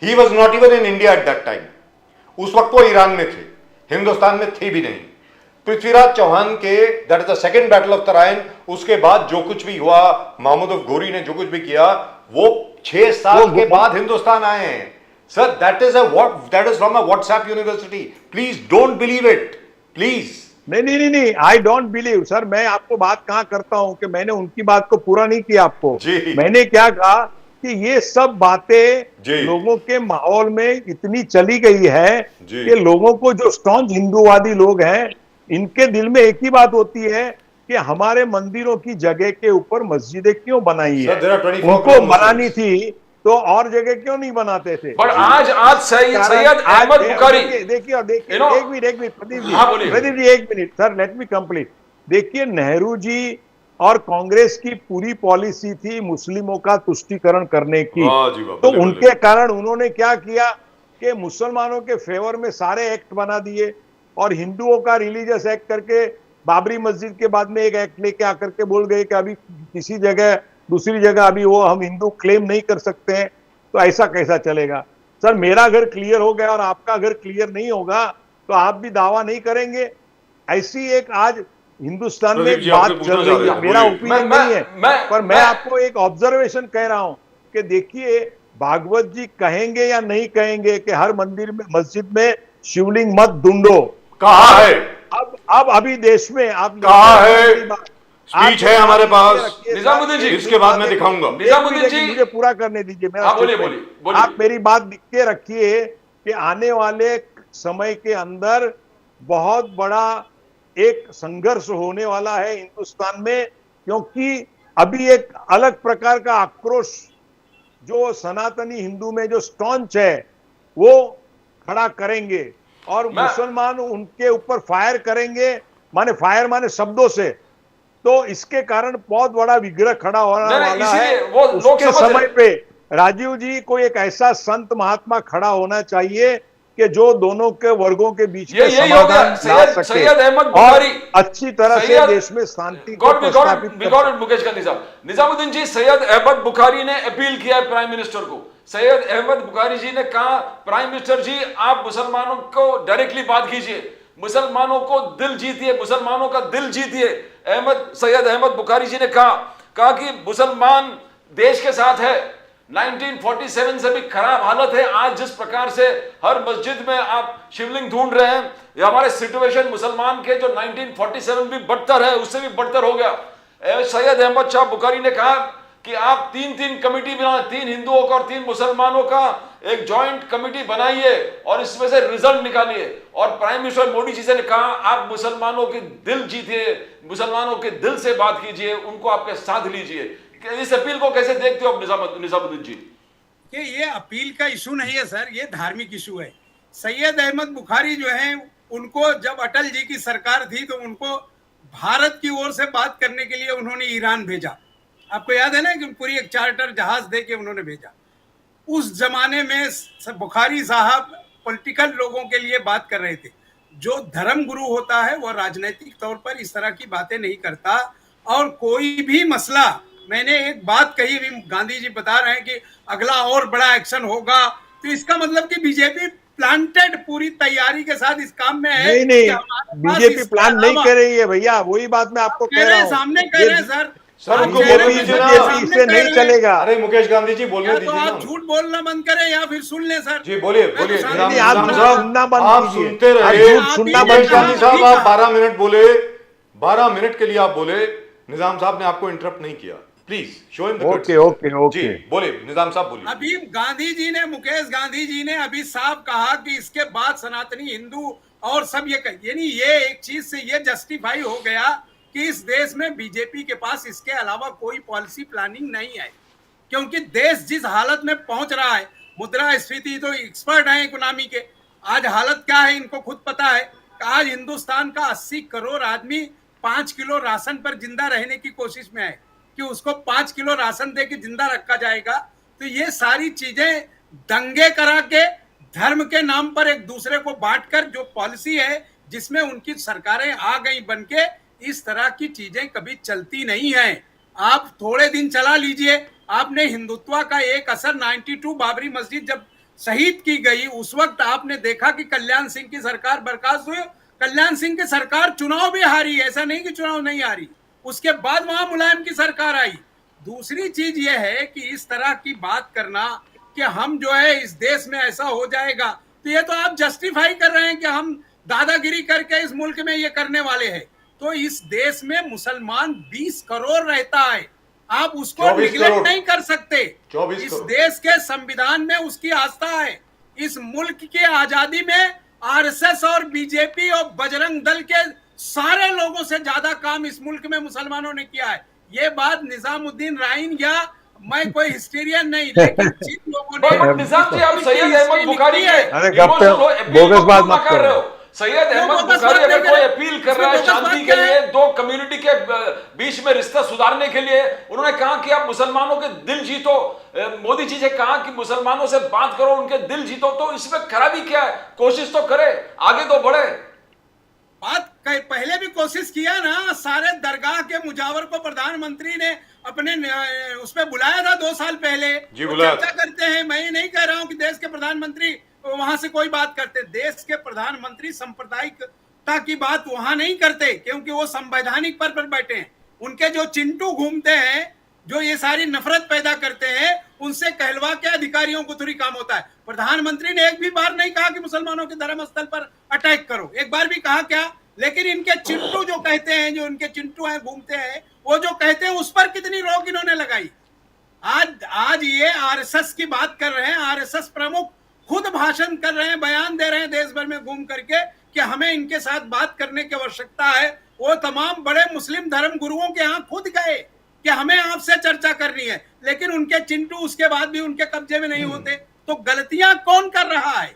he was not even in India at that time. उस वक्त वो ईरान में थे, हिंदुस्तान में थे भी नहीं। पृथ्वीराज चौहान के that is the second battle of Tarain, उसके बाद जो कुछ भी हुआ, महमूद अफ गोरी ने जो कुछ भी किया, वो 6 साल के बाद हिंदुस्तान आए हैं sir. That is from a WhatsApp university, please don't believe it, please. नहीं, आई डोंट बिलीव सर। मैं आपको बात कहां करता हूं कि मैंने उनकी बात को पूरा नहीं किया आपको। मैंने क्या कहा कि ये सब बातें लोगों के माहौल में इतनी चली गई है कि लोगों को जो स्टॉन्च हिंदूवादी लोग हैं, इनके दिल में एक ही बात होती है कि हमारे मंदिरों की जगह के ऊपर मस्जिदें क्यों बनाई है। उनको बनानी थी तो और जगह क्यों नहीं बनाते थे। पर आज सैयद अहमद बुखारी, देखिए एक मिनट प्रदीप जी एक minute sir, let me complete. देखिए नेहरू जी और कांग्रेस की पूरी पॉलिसी थी मुस्लिमों का तुष्टीकरण करने की, तो उनके कारण उन्होंने क्या किया कि मुसलमानों के फेवर में सारे एक्ट बना दिए और हिंदुओं का रिलीजियस एक्ट करके बाबरी मस्जिद के बाद में एक एक्ट लेके आकर के बोल गए कि अभी किसी जगह दूसरी जगह अभी वो हम हिंदू क्लेम नहीं कर सकते हैं। तो ऐसा कैसा चलेगा सर। मेरा घर क्लियर हो गया और आपका घर क्लियर नहीं होगा तो आप भी दावा नहीं करेंगे। ऐसी एक आज हिंदुस्तान में एक बात चल रही है। मेरा ओपिनियन नहीं है, पर मैं आपको एक ऑब्जर्वेशन कह रहा हूं कि देखिए भागवत जी कहेंगे या नहीं कहेंगे कि हर मंदिर में मस्जिद में शिवलिंग मत ढूंढो। कहा है अब अभी देश में आप कहा है, स्पीच है हमारे पास निजामुद्दीन जी, इसके बाद मैं दिखाऊंगा। निजामुद्दीन जी मुझे पूरा करने दीजिए मेरा। बोलिए। आप मेरी बात लिख के रखिए कि आने वाले समय के अंदर बहुत बड़ा एक संघर्ष होने वाला है हिंदुस्तान में, क्योंकि अभी एक अलग प्रकार का आक्रोश जो सनातनी हिंदू में जो स्टॉन्च है वो खड़ा करेंगे और मुसलमान उनके ऊपर फायर करेंगे, माने शब्दों से। तो इसके कारण बहुत बड़ा विग्रह खड़ा होने वाला है। उसके समय पे राजीव जी को एक ऐसा संत महात्मा खड़ा होना चाहिए कि जो दोनों के वर्गों के बीच में समाधान ला सके सैयद अहमद और बुखारी अच्छी तरह से देश में शांति को प्रस्तापित कर। मुकेश का निजामुद्दीन जी, सैयद अहमद बुखारी ने अपील किया है प्राइम मिनिस्टर को। सैयद अहमद बुखारी जी ने कहा, प्राइम मिनिस्टर जी आप मुसलमानों को डायरेक्टली बात कीजिए, मुसलमानों को दिल जीतिए, मुसलमानों का दिल जीतिए। सैयद अहमद बुखारी जी ने कहा कि मुसलमान देश के साथ है। 1947 से भी खराब हालत है। आज जिस प्रकार से हर मस्जिद में आप शिवलिंग ढूंढ रहे हैं, ये हमारे सिचुएशन मुसलमान के जो 1947 भी बदतर है उससे भी बदतर हो गया। सैयद अहमद शाह बुखारी ने कहा कि आप 3 कमेटी बना, 3 हिंदुओं का और 3 मुसलमानों का एक जॉइंट कमेटी बनाइए और इसमें से रिजल्ट निकालिए। और प्राइम मिनिस्टर मोदी जी से ने कहा आप मुसलमानों के दिल जीतिए, मुसलमानों के दिल से बात कीजिए, उनको आपके साथ लीजिए। इस अपील को कैसे देखते हो आप निजामुद्दीन जी? कि ये अपील का इशू नहीं है सर, ये धार्मिक इशू है। सैयद अहमद बुखारी जो हैं, उनको जब अटल जी की सरकार थी तो उनको भारत की ओर से बात करने के लिए उन्होंने ईरान भेजा। आपको याद है ना कि पूरी एक चार्टर जहाज दे के उन्होंने भेजा। उस जमाने में बुखारी साहब पॉलिटिकल लोगों के लिए बात कर रहे थे। जो धर्म गुरु होता है वह राजनीतिक तौर पर इस तरह की बातें नहीं करता। और कोई भी मसला, मैंने एक बात कही, भी गांधी जी बता रहे हैं कि अगला और बड़ा एक्शन होगा, तो इसका मतलब कि बीजेपी प्लांटेड पूरी तैयारी के साथ इस काम में है। नहीं, बीजेपी प्लान नहीं कर रही है भैया, वही बात मैं आपको कह रहा हूं। सामने कह रहे हैं सर, उनको बोलने दीजिए ना, इससे नहीं चलेगा। अरे मुकेश गांधी जी बोलने दीजिए ना। आप झूठ बोलना बंद करें या फिर सुन ले सर। जी बोलिए। आप सुनना बंद आप सुनते रहे। मुकेश गांधी साहब आप 12 मिनट बोले, 12 मिनट के लिए आप बोले, निजाम साहब ने आपको इंटरप्ट नहीं किया। Please show him the okay okay जी ओके। बोले निजाम साहब बोलिए। अभी गांधी जी ने, मुकेश गांधी जी ने अभी साफ कहा कि इसके बाद सनातनी हिंदू और सब यानी ये एक चीज से ये जस्टिफाई हो गया कि इस देश में बीजेपी के पास इसके अलावा कोई पॉलिसी प्लानिंग नहीं है, क्योंकि देश जिस हालत में पहुंच रहा है, मुद्रास्फीति तो एक्सपर्ट है इकोनॉमी के, आज हालत क्या है इनको खुद पता है कि आज हिंदुस्तान का 80 करोड़ आदमी 5 किलो राशन पर जिंदा रहने की कोशिश में है कि उसको 5 किलो राशन दे के जिंदा रखा जाएगा। तो ये सारी चीजें दंगे करा के धर्म के नाम पर एक दूसरे को बांटकर जो पॉलिसी है जिसमें उनकी सरकारें आ गई बनके, इस तरह की चीजें कभी चलती नहीं है। आप थोड़े दिन चला लीजिए, आपने हिंदुत्व का एक असर 92 बाबरी मस्जिद जब शहीद की गई उस वक्त आपने देखा कि कल्याण सिंह की सरकार बर्खास्त हुई, कल्याण सिंह की सरकार चुनाव भी हारी, ऐसा नहीं कि चुनाव नहीं हारी, उसके बाद वहां मुलायम की सरकार आई। दूसरी चीज यह है कि इस तरह की बात करना कि हम जो है इस देश में ऐसा हो जाएगा, तो ये तो आप जस्टिफाई कर रहे हैं कि हम दादागिरी करके इस मुल्क में ये करने वाले हैं। तो इस देश में मुसलमान 20 करोड़ रहता है, आप उसको 24 निगलेक्ट करोड़। नहीं कर सकते। 24 इस करोड़। देश के संविधान में उसकी आस्था है। इस मुल्क की आजादी में आरएसएस और बीजेपी और बजरंग दल के सारे लोगों से ज्यादा काम इस मुल्क में मुसलमानों ने किया है। ये बात निजामुद्दीन राइन या मैं कोई हिस्टेरियन नहीं, लेकिन जिन लोगों ने निजाम जी, आप सैयद अहमद बुखारी के अरे गप्पे emotional appeal बोगस को बात क्यों मत कर रहे करो। हो? सैयद अहमद बोगस बुखारी बात अगर नहीं कोई कर- अपील कर रहा है इसमें बोगस शांति बात के क्या लिए, है? दो कम्युनिटी के बीच में रिश्ता सुधारने के लिए, उन्होंने कहा कि आप मुसलमानों के दिल जीतो। मोदी जी ने कहा कि मुसलमानों से बात करो, उनके दिल जीतो। तो इसमें खराबी क्या है? कोशिश तो करे, आगे तो बढ़े। बात पहले भी कोशिश किया ना, सारे दरगाह के मुजावर को प्रधानमंत्री ने अपने उस पे बुलाया था 2 साल पहले। जी, वो बुलाया चर्चा करते हैं। मैं ये नहीं कह रहा हूं कि देश के प्रधानमंत्री वहां से कोई बात करते, देश के प्रधानमंत्री सांप्रदायिकता की बात वहां नहीं करते, क्योंकि वो संवैधानिक पद पर बैठे हैं। उनके जो चिंटू घूमते हैं, जो ये सारी नफरत पैदा करते हैं, उनसे कहलवा के अधिकारियों को थोड़ी काम होता है। प्रधानमंत्री ने एक भी बार नहीं कहा कि मुसलमानों के धर्म स्थल पर अटैक करो, एक बार भी कहा क्या? लेकिन इनके चिंटू जो कहते हैं, जो इनके चिंटू हैं घूमते हैं, वो जो कहते हैं उस पर कितनी रोक इन्होंने लगाई। आज ये आरएसएस की बात कर रहे हैं, आरएसएस प्रमुख खुद भाषण कर रहे हैं, बयान दे रहे हैं देश भर में घूम करके कि हमें इनके साथ बात करने की आवश्यकता है। वो तमाम बड़े मुस्लिम धर्म गुरुओं के यहाँ खुद गए कि हमें आपसे चर्चा करनी है, लेकिन उनके चिंटू उसके बाद भी उनके कब्जे में नहीं होते। तो गलतियां कौन कर रहा है?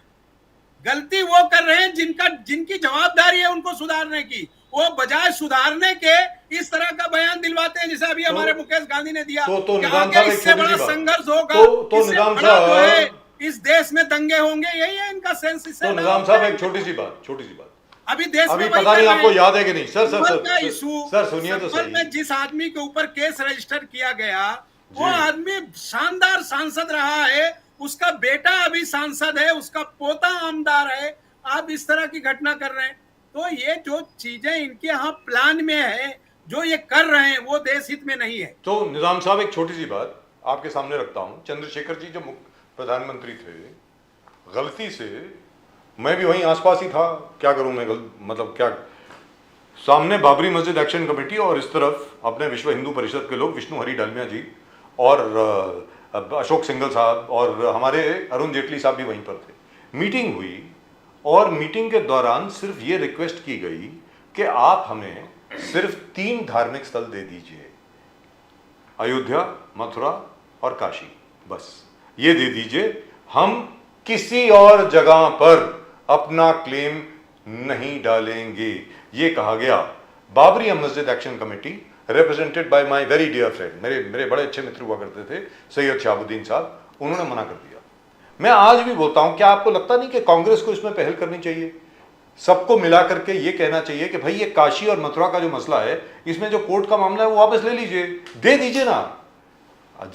गलती वो कर रहे हैं जिनकी जवाबदारी है उनको सुधारने की। वो बजाय सुधारने के इस तरह का बयान दिलवाते हैं, जैसे अभी हमारे मुकेश गांधी ने दिया तो कि निजाम आगे साहब एक इससे छोटी बड़ा सी बात। संघर्ष होगा, तो इससे निजाम बड़ा जो है साहब, इस देश में दंगे होंगे। यही है इनका सेंस। तो निजाम साहब एक छोटी सी बात अभी देश अभी में वही पता नहीं कर रहे आपको हैं। याद है कि नहीं। सर सर संभल का सर इशू, सर सुनिए तो संभल सही। में जिस आदमी के ऊपर केस रजिस्टर किया गया, वो जी। आदमी शानदार सांसद रहा है, उसका बेटा अभी सांसद है, उसका पोता आमदार है। आप इस तरह की घटना कर रहे हैं। तो ये जो चीजें इनके यहाँ प्लान में है, जो ये कर रहे हैं, वो देश हित में नहीं है। तो निजाम साहब एक छोटी सी बात आपके सामने रखता हूं। चंद्रशेखर जी जो प्रधानमंत्री थे, गलती से मैं भी वहीं आसपास ही था, क्या करूं मैं, मतलब क्या, सामने बाबरी मस्जिद एक्शन कमेटी और इस तरफ अपने विश्व हिंदू परिषद के लोग, विष्णु हरी डालमिया जी और अशोक सिंघल साहब और हमारे अरुण जेटली साहब भी वहीं पर थे। मीटिंग हुई और मीटिंग के दौरान सिर्फ ये रिक्वेस्ट की गई कि आप हमें सिर्फ 3 धार्मिक स्थल दे दीजिए, अयोध्या, मथुरा और काशी, बस ये दे दीजिए। हम किसी और जगह पर अपना क्लेम नहीं डालेंगे, ये कहा गया। Babri Masjid action committee represented by my very dear friend, मेरे बड़े अच्छे मित्र हुआ करते थे, सैयद शहाबुद्दीन साहब, उन्होंने मना कर दिया। मैं आज भी बोलता हूं, क्या आपको लगता नहीं कि कांग्रेस को इसमें पहल करनी चाहिए? सबको मिला करके ये कहना चाहिए कि भाई ये काशी और मथुरा का जो मसला है, इसमें जो कोर्ट का मामला है वो वापस ले लीजिए, दे दीजिए ना,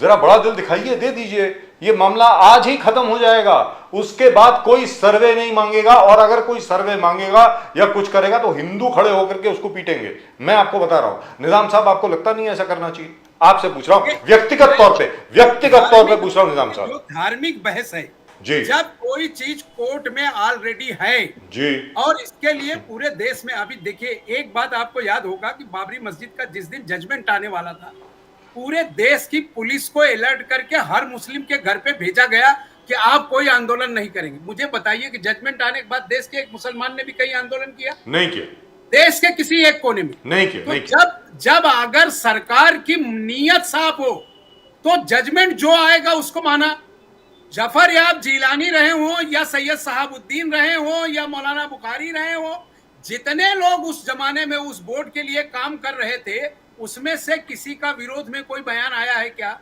जरा बड़ा दिल दिखाइए, दे दीजिए। ये मामला आज ही खत्म हो जाएगा, उसके बाद कोई सर्वे नहीं मांगेगा, और अगर कोई सर्वे मांगेगा या कुछ करेगा तो हिंदू खड़े होकर के उसको पीटेंगे। मैं आपको बता रहा हूं। निजाम साहब, आपको लगता नहीं है ऐसा करना चाहिए? आपसे पूछ रहा हूं, व्यक्तिगत तौर पे पूछ रहा हूं निजाम साहब। जो धार्मिक बहस है जी, जब कोई चीज कोर्ट में ऑलरेडी है जी, और इसके लिए पूरे देश में, अभी देखिए एक बात आपको याद होगा कि बाबरी मस्जिद का जिस दिन जजमेंट आने वाला था, पूरे देश की पुलिस को अलर्ट करके हर मुस्लिम के घर पे भेजा गया कि आप कोई आंदोलन नहीं करेंगे। मुझे बताइए कि जजमेंट आने के बाद देश के एक मुसलमान ने भी कहीं आंदोलन किया? नहीं किया, देश के किसी एक कोने में नहीं किया, तो नहीं किया। जब अगर सरकार की नीयत साफ हो तो जजमेंट जो आएगा उसको माना। जफर याब जिलानी रहे हो या सैयद साहबुद्दीन रहे हो या मौलाना बुखारी रहे हो, जितने लोग उस जमाने में उस बोर्ड के लिए काम कर रहे थे, उसमें से किसी का विरोध में कोई बयान आया है क्या?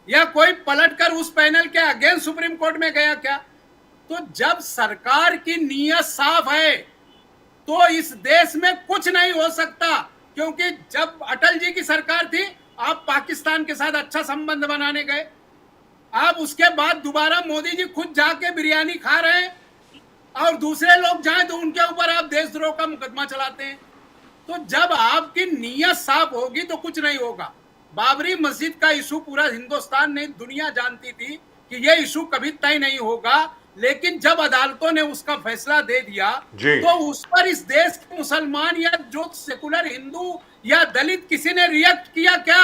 या कोई पलटकर उस पैनल के अगेंस्ट सुप्रीम कोर्ट में गया क्या? तो जब सरकार की नीयत साफ है तो इस देश में कुछ नहीं हो सकता। क्योंकि जब अटल जी की सरकार थी, आप पाकिस्तान के साथ अच्छा संबंध बनाने गए, आप उसके बाद दोबारा मोदी जी खुद जाके बिरयानी खा रहे हैं और दूसरे लोग जाएं तो उनके ऊपर आप देशद्रोह का मुकदमा चलाते हैं। तो जब आपकी नीयत साफ होगी तो कुछ नहीं होगा। बाबरी मस्जिद का इशू पूरा हिंदुस्तान ने, दुनिया जानती थी कि यह इशू कभी तय नहीं होगा, लेकिन जब अदालतों ने उसका फैसला दे दिया तो उस पर इस देश के मुसलमान या जो सेकुलर हिंदू या दलित किसी ने रिएक्ट किया क्या?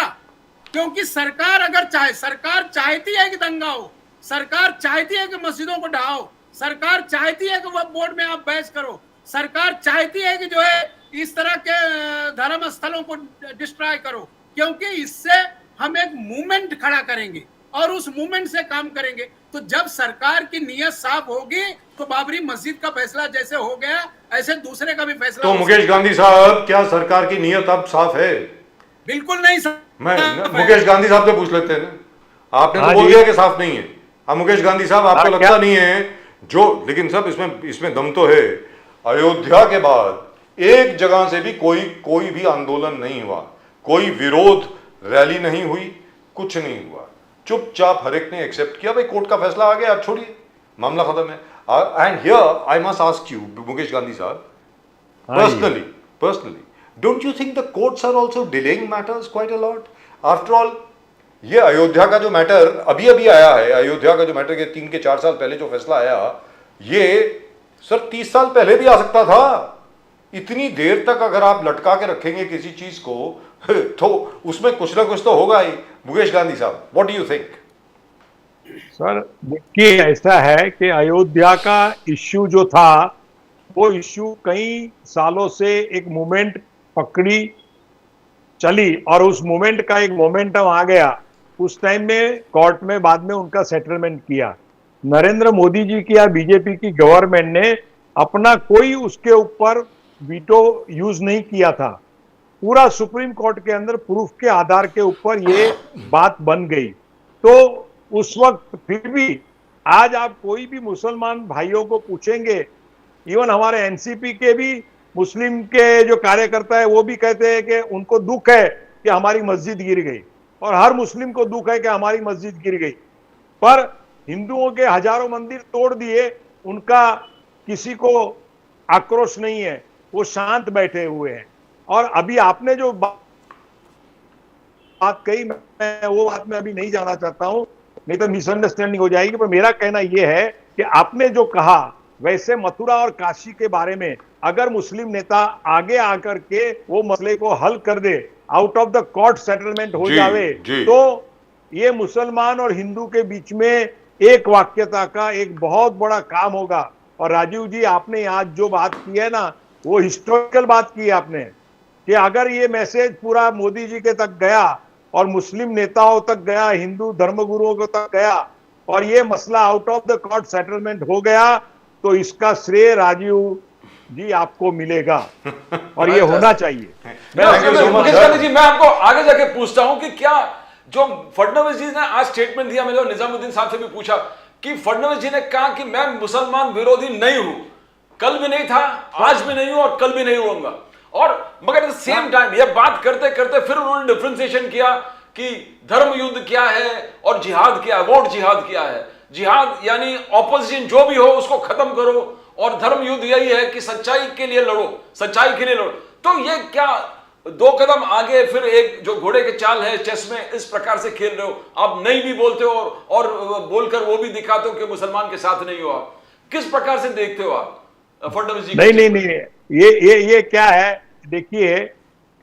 क्योंकि सरकार अगर चाहे, सरकार चाहती है कि दंगा हो, सरकार चाहती है कि मस्जिदों को ढाओ, सरकार चाहती है कि वक्फ बोर्ड में आप बहस करो, सरकार चाहती है कि जो है इस तरह के धर्म स्थलों को डिस्ट्रॉय करो, क्योंकि इससे हम एक मूवमेंट खड़ा करेंगे और उस मूवमेंट से काम करेंगे। तो जब सरकार की नीयत साफ होगी तो बाबरी मस्जिद का फैसला जैसे हो गया ऐसे दूसरे का भी फैसला। तो मुकेश गांधी साहब, क्या सरकार की नीयत अब साफ है? बिल्कुल नहीं सर। मैं मुकेश गांधी साहब से पूछ लेते हैं ना। आपने तो बोल दिया कि साफ नहीं है। अब मुकेश गांधी साहब, आपको लगता नहीं है जो, लेकिन सब इसमें दम तो है। अयोध्या के बाद एक जगह से भी कोई भी आंदोलन नहीं हुआ, कोई विरोध रैली नहीं हुई, कुछ नहीं हुआ। चुपचाप हर एक ने एक्सेप्ट किया, भाई कोर्ट का फैसला आ गया, अब छोड़िए, मामला खत्म है। And here I must ask you Mukesh Gandhi साहब, personally, don't you think the courts are also delaying matters quite a lot? After all, ये अयोध्या का जो मैटर अभी आया है, अयोध्या का जो मैटर के 3 के 4 साल पहले जो फैसला आया, ये सर 30 साल पहले भी आ सकता था। इतनी देर तक अगर आप लटका के रखेंगे किसी चीज को तो उसमें कुछ ना कुछ तो होगा ही। मुकेश गांधी साहब, what do you think? Sir देखिए, ऐसा है कि अयोध्या का इश्यू जो था वो इश्यू कई सालों से एक मूवमेंट पकड़ी चली और उस मूवमेंट का एक मोमेंटम आ गया। उस टाइम में कोर्ट में बाद में उनका सेटलमेंट किया। नरेंद्र मोदी जी की या बीजेपी की गवर्नमेंट ने अपना कोई उसके ऊपर वीटो यूज नहीं किया था। पूरा सुप्रीम कोर्ट के अंदर प्रूफ के आधार के ऊपर ये बात बन गई। तो उस वक्त फिर भी आज आप कोई भी मुसलमान भाइयों को पूछेंगे, इवन हमारे एनसीपी के भी मुस्लिम के जो कार्यकर्ता है वो भी कहते हैं कि उनको दुख है कि हमारी मस्जिद गिर गई, और हर मुस्लिम को दुख है कि हमारी मस्जिद गिर गई। पर हिंदुओं के हजारों मंदिर तोड़ दिए, उनका किसी को आक्रोश नहीं है, वो शांत बैठे हुए हैं। और अभी आपने जो बात कही, मैं वो बात में अभी नहीं जाना चाहता हूं, नहीं तो मिसअंडरस्टैंडिंग हो जाएगी। पर मेरा कहना यह है कि आपने जो कहा, वैसे मथुरा और काशी के बारे में अगर मुस्लिम नेता आगे आकर के वो मसले को हल कर दे, out of the court settlement हो जावे, तो ये मुसलमान और हिंदू के बीच में एक वाक्यता का एक बहुत बड़ा काम होगा। और राजीव जी, आपने आज जो बात की है ना, वो हिस्टोरिकल बात की है आपने, कि अगर ये मैसेज पूरा मोदी जी के तक गया और मुस्लिम नेताओं तक गया, हिंदू धर्मगुरुओं को तक गया, और ये मसला out of the court settlement हो गया, तो इसका श्रेय राजीव जी आपको मिलेगा और ये होना चाहिए। मुकेश गांधी जी, मैं आपको आगे जाके पूछता हूं कि क्या जो फडणवीस जी ने आज स्टेटमेंट दिया, मैंने निजामुद्दीन साहब से भी पूछा कि फडणवीस जी ने कहा कि मैं मुसलमान विरोधी नहीं हूं, कल भी नहीं था, आज भी नहीं हूं और कल भी नहीं रहूंगा। और मगर एट द सेम टाइम ये बात करते करते फिर उन्होंने डिफरेंशिएशन किया कि धर्म युद्ध क्या है और जिहाद क्या है, वोट जिहाद क्या है। जिहाद यानी ऑपोजिशन जो भी हो उसको खत्म करो, और धर्म युद्ध यही है कि सच्चाई के लिए लड़ो, सच्चाई के लिए लड़ो। तो ये क्या 2 कदम आगे फिर एक जो घोड़े के चाल है चेस में, इस प्रकार से खेल रहे हो? आप नहीं भी बोलते हो और बोलकर वो भी दिखाते हो कि मुसलमान के साथ नहीं हो। आप किस प्रकार से देखते हो आप फडणवीस जी? नहीं, ये क्या है, देखिए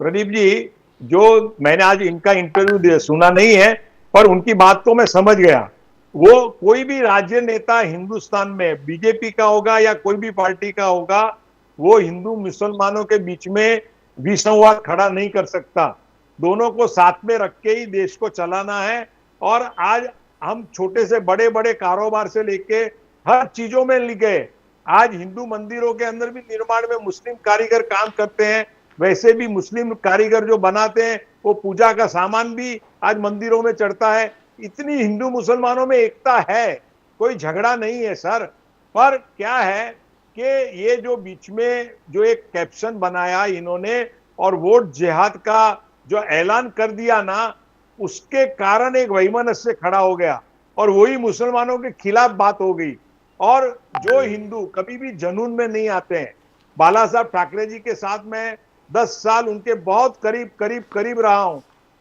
प्रदीप जी, जो मैंने आज इनका इंटरव्यू सुना नहीं है, पर उनकी बात को मैं समझ गया। वो कोई भी राज्य नेता हिंदुस्तान में बीजेपी का होगा या कोई भी पार्टी का होगा, वो हिंदू मुसलमानों के बीच में विसंवाद खड़ा नहीं कर सकता। दोनों को साथ में रख के ही देश को चलाना है। और आज हम छोटे से बड़े बड़े कारोबार से लेके हर चीजों में लिखे, आज हिंदू मंदिरों के अंदर भी निर्माण में मुस्लिम कारीगर काम करते हैं, वैसे भी मुस्लिम कारीगर जो बनाते हैं वो पूजा का सामान भी आज मंदिरों में चढ़ता है। इतनी हिंदू मुसलमानों में एकता है, कोई झगड़ा नहीं है सर। पर क्या है कि ये जो बीच में जो एक कैप्शन बनाया इन्होंने और वोट जिहाद का जो ऐलान कर दिया ना, उसके कारण एक वैमनस्य खड़ा हो गया और वही मुसलमानों के खिलाफ बात हो गई। और जो हिंदू कभी भी जनून में नहीं आते हैं, बाला साहब ठाकरे जी के साथ मैं 10 साल उनके बहुत करीब रहा हूं।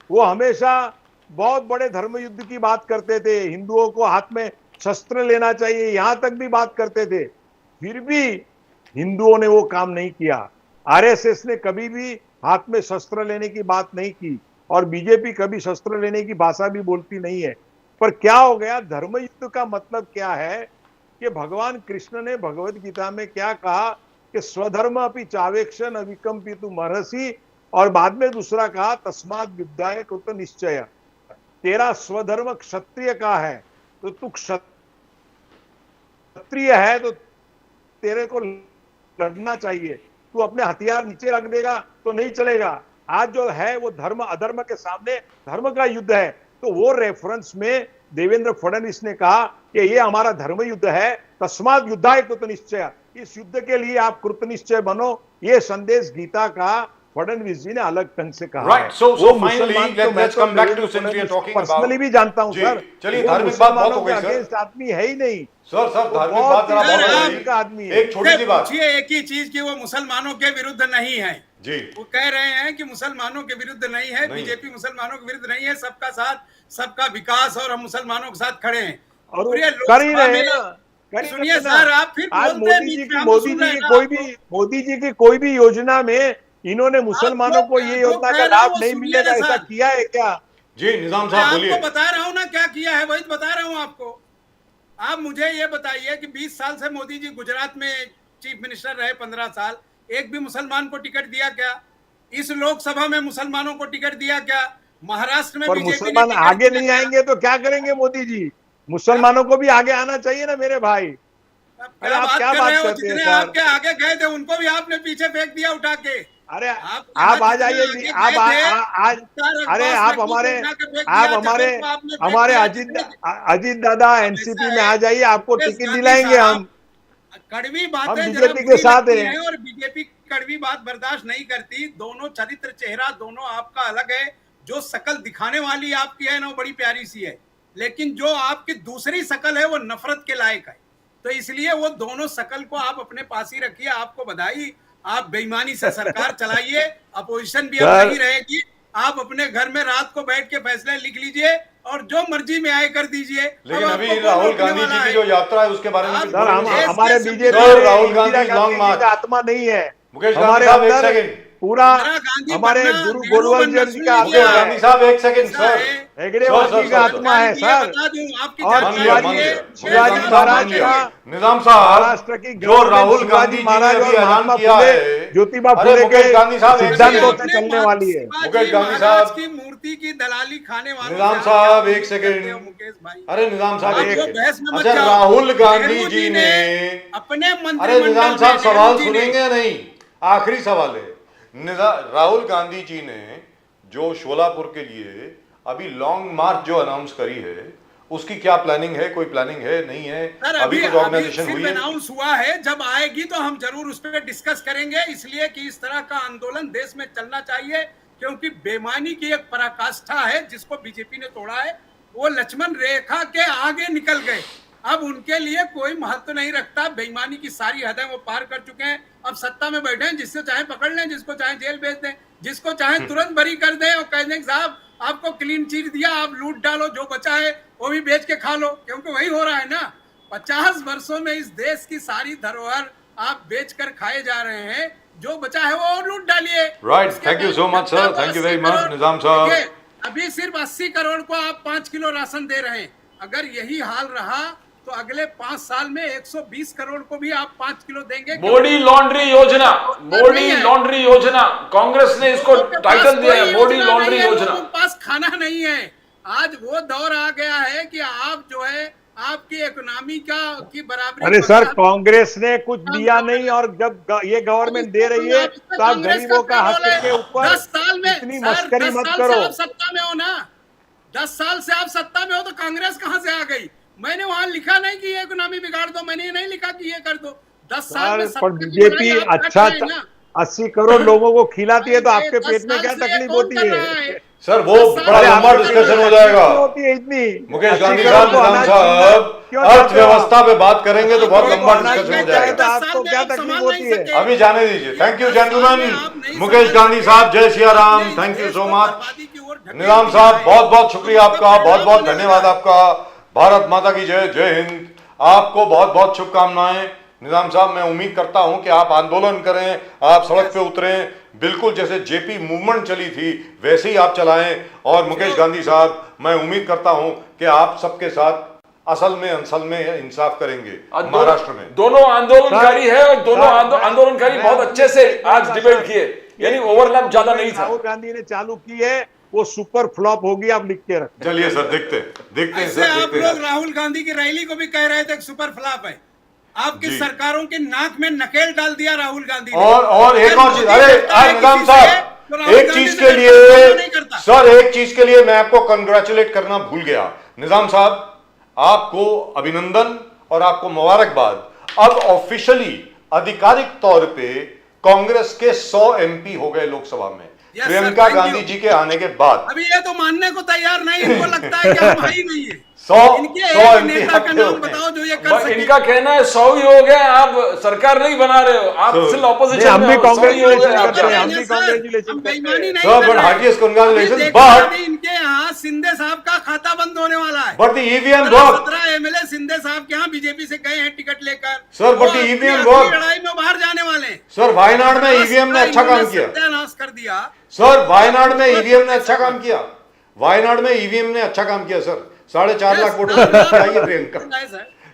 वो हमेशा बहुत बड़े धर्म युद्ध की बात करते थे, हिंदुओं को हाथ में शस्त्र लेना चाहिए, यहां तक भी बात करते थे। फिर भी हिंदुओं ने वो काम नहीं किया। आरएसएस ने कभी भी हाथ में शस्त्र लेने की बात नहीं की और बीजेपी कभी शस्त्र लेने की भाषा भी बोलती नहीं है। पर क्या हो गया, धर्म युद्ध का मतलब क्या है कि भगवान कृष्ण ने भगवत गीता में क्या कहा कि स्वधर्म अपि चावेक्षण अविकंपितु महर्षि, और बाद में दूसरा कहा तस्मात् युद्धाय कृत निश्चय। तेरा स्वधर्म क्षत्रिय का है तो तू क्षत्रिय है तो तेरे को लड़ना चाहिए। तू अपने हथियार नीचे रख देगा तो नहीं चलेगा। आज जो है वो धर्म अधर्म के सामने धर्म का युद्ध है। तो वो रेफरेंस में देवेंद्र फडणवीस ने कहा कि ये हमारा धर्म युद्ध है, तस्मात् युद्धाय कृत निश्चय, इस युद्ध के लिए आप कृतनिश्चय बनो। ये संदेश गीता का फडणवीस जी ने अलग ढंग से कहा। Right, so finally, let's come back to since we are talking about. Personally भी जानता हूं जी, सर। चलिए धार्मिक बात बहुत हो गई सर। अगेंस्ट आदमी है ही नहीं सर धार्मिक बहुत बात जरा ही बहुत हो धार्मिक आदमी गई। है। एक छोटी सी बात पूछिए एक ही चीज कि वो मुसलमानों के विरुद्ध नहीं है। जी, वो कह रहे हैं कि मुसलमानों के विरुद्ध नहीं है, बीजेपी मुसलमानों के विरुद्ध नहीं है, सबका साथ सबका विकास और हम मुसलमानों के साथ खड़े हैं। और कर ही रहे हैं ना। सुनिए सर, आप फिर आज बोलते हैं मोदी जी की कोई भी योजना में इन्होंने मुसलमानों को ये योजना का लाभ नहीं मिलेगा ऐसा किया है क्या? जी निजाम साहब बोलिए। आपको बता रहा हूँ ना क्या किया है, वही बता रहा हूँ आपको। आप मुझे ये बताइए कि 20 साल से मोदी जी गुजरात में चीफ मिनिस्टर रहे, 15 साल, एक भी मुसलमान को टिकट दिया क्या? इस लोकसभा में मुसलमानों को टिकट दिया क्या? महाराष्ट्र में बीजेपी मुसलमान आगे नहीं आएंगे तो क्या करेंगे मोदी जी? मुसलमानों को भी आगे आना चाहिए ना मेरे भाई। अरे आप क्या बात करते हैं? जितने आपके आगे गए थे उनको भी आपने पीछे फेंक दिया उठा के। अरे आप आ जाइए, आप आज, अरे आप हमारे अजीत दादा एनसीपी में आ जाइए, आपको टिकट दिलाएंगे हम। कड़वी बातें बीजेपी के साथ हैं और बीजेपी कड़वी बात बर्दाश्त नहीं करती। दोनों चरित्र चेहरा दोनों आपका अलग है। जो शकल दिखाने वाली आपकी है ना वो बड़ी प्यारी सी है, लेकिन जो आपकी दूसरी शकल है वो नफरत के लायक है। तो इसलिए वो दोनों शकल को आप अपने पास ही रखिए। आपको बधाई, आप बेईमानी से सरकार चलाइए, अपोजिशन भी अब नहीं रहेगी। आप अपने घर में रात को बैठ के फैसले लिख लीजिए और जो मर्जी में आए कर दीजिए। लेकिन अभी राहुल गांधी जी की जो यात्रा है उसके बारे में सर हमारे बीजेपी राहुल गांधी लॉन्ग मार्च आत्मा नहीं है मुकेश हमारे गांधी साहब, एक अंदर सेकंड पूरा हमारे गुरु गोलवलकर जी का मुकेश गांधी साहब एक सेकंड सर, हेगड़ेवाल जी का आत्मा है सर। और शिवाजी महाराज का, निजाम साहब, महाराष्ट्र की जो राहुल गांधी जी ने अभी ऐलान किया है, ज्योतिबा अरे फुले मुकेश के गांधी साहब एक सिद्धांतों सेकंड, से चलने वाली है। मुकेश गांधी साहब की मूर्ति की दलाली खाने वाले निजाम साहब एक सेकंड, मुकेश भाई, अरे निजाम साहब एक आप जो बहस में मत अच्छा जाओ। राहुल गांधी नेहरू जी ने अपने अरे मंत्रिमंडल निजाम साहब में सवाल नेहरू जी ने- सुनेंगे नहीं, आखिरी सवाल है। राहुल गांधी जी ने जो शोलापुर के लिए अभी लॉन्ग मार्च जो अनाउंस करी है उसकी क्या प्लानिंग है? कोई प्लानिंग है नहीं है? सर अभी कुछ ऑर्गेनाइजेशन हुई है? अनाउंस हुआ है, जब आएगी तो हम जरूर उस पर डिस्कस करेंगे। इसलिए कि इस तरह का आंदोलन देश में चलना चाहिए, क्योंकि बेईमानी की एक पराकाष्ठा है जिसको बीजेपी ने तोड़ा है। वो लक्ष्मण रेखा के आगे निकल गए, अब उनके लिए कोई महत्व नहीं रखता। बेईमानी की सारी हदें वो पार कर चुके हैं। अब सत्ता में बैठे हैं, जिससे चाहे पकड़ लें, जिसको चाहे जेल भेज दें, जिसको चाहे तुरंत बरी कर दें और कह दें साहब आपको क्लीन चिट दिया, आप लूट डालो, जो बचा है वो भी बेच के खा लो, क्योंकि वही हो रहा है ना। 50 वर्षों में इस देश की सारी धरोहर आप बेचकर खाए जा रहे हैं। जो बचा है वो और लूट डालिए। Right. उसके Thank you बाद so much, sir. जनता को Thank you 80 very much, crore- निजाम साहब। देखिए, अभी सिर्फ 80 करोड़ को आप 5 किलो राशन दे रहे हैं। अगर यही हाल रहा तो अगले 5 साल में 120 करोड़ को भी आप 5 किलो देंगे। मोदी लॉन्ड्री योजना, मोदी लॉन्ड्री योजना, कांग्रेस ने इसको लोगों के टाइटल पास दिया है, कोई मोदी योजना लॉन्ड्री नहीं है, योजना। लोगों के पास खाना नहीं है। आज वो दौर आ गया है कि आप जो है आपकी इकोनॉमी की बराबरी। अरे सर, कांग्रेस ने कुछ दिया नहीं, और जब ये गवर्नमेंट दे रही है तो आप गरीबों का हक के ऊपर 10 साल में इतनी सर, मस्करी 10 मत साल करो। से आप सत्ता में हो ना, 10 साल से आप सत्ता में हो तो कांग्रेस कहां से आ गई? मैंने वहां लिखा नहीं कि ये इकोनॉमी बिगाड़ दो, मैंने ये नहीं लिखा कि ये कर दो। 10 साल में सर, पर सत्ता की बीजेपी बुराई आप अच्छा कर रहे हैं ना। 80 करोड़ लोगों को खिलाती है तो अरे, आपके 10 पेट में साल क्या से तकलीफ कौन होती कर रहा है? सर वो 10 साल बड़ा से लंबा आपको डिस्कशन हो तकलीफ जाएगा। होती है इतनी। मुकेश 80 गांधी करोड़ साहब, को निजाम अनाज साहब, क्यों देते हो? अर्थव्यवस्था पे बात करेंगे तो बहुत आपको लंबा अनाज डिस्कशन हो बेचा है जाएगा। तो आपको क्या तकलीफ होती है? अभी जाने दीजिए। थैंक यू 10 साल में जेंटलमैन। आप नहीं मुकेश समझ गांधी सके। साहब, जय सिया राम। हमने इस थैंक यू देश सो को मच। बर्बादी की ओर ढकेल निजाम दिया साहब, है। बहुत बहुत शुक्रिया आपका, उसका बहुत बहुत परिणाम धन्यवाद होने आपका। भारत माता की जय, जय हिंद। आपको बहुत बहुत शुभकामनाएं। निजाम साहब, मैं उम्मीद करता हूं कि आप आंदोलन करें, आप सड़क पे उतरें, बिल्कुल जैसे जेपी मूवमेंट चली थी वैसे ही आप चलाएं। और मुकेश गांधी साहब, मैं उम्मीद करता हूं कि आप सबके साथ असल में इंसाफ करेंगे महाराष्ट्र में। दोनों आंदोलनकारी है और दोनों सर, आंदोलनकारी मैं बहुत अच्छे से आज मैं- डिबेट किए, यानी ओवरलैप ज्यादा नहीं था। राहुल गांधी ने चालू की है वो सुपर फ्लॉप होगी, आप लिख के रखें। चलिए सर, देखते हैं ऐसे सर, आप देखते लोग हैं। राहुल गांधी की रैली को भी कह रहे थे सुपर फ्लॉप है। आपकी जी। सरकारों के नाक में नकेल डाल दिया राहुल गांधी ने। और एक और चीज, अरे निजाम किसी से, साहब, तो राहुल एक गांधी चीज से के डरता है, नहीं लिए करता। सर, एक चीज के लिए मैं आपको कंग्रेचुलेट करना भूल गया। निजाम साहब, आपको अभिनंदन और आपको मुबारकबाद। अब ऑफिशियली आधिकारिक तौर पे कांग्रेस के 100 एमपी हो गए लोकसभा में, Yes, sir, Priyanka thank Gandhi you. जी के आने के बाद। अभी ये तो मानने को तैयार नहीं, इनको लगता है कि हम ही नहीं है। 100 इनके 100 एक एमपी नेता का नाम हो गए। बताओ जो ये कर बस सके। इनका कहना है 100 ही हो गए, आप सरकार नहीं बना रहे हो, आप So, सिर्फ ऑपोजिशन नहीं, हम में भी हो, 100 ही हो congratulations गए करते हैं, आप। हम भी congratulations करते हैं। Sir, but heartiest congratulations, अभी but- अभी इनके यहाँ सिंधे साहब का खाता बंद होने वाला है। But the EVM 17 work. MLA Sindhe sahab के यहाँ बीजेपी से गए हैं टिकट लेकर। Sir, but वो the अपनी EVM असली work- लड़ाई में बाहर जाने वाले हैं। सर, वायनाड में ईवीएम ने अच्छा काम किया। सत्यानाश कर दिया। सर, वायनाड में ईवीएम ने अच्छा काम किया। वायनाड में ईवीएम ने अच्छा काम किया सर। 4.5 लाख वोटों से चाहिए प्रियंका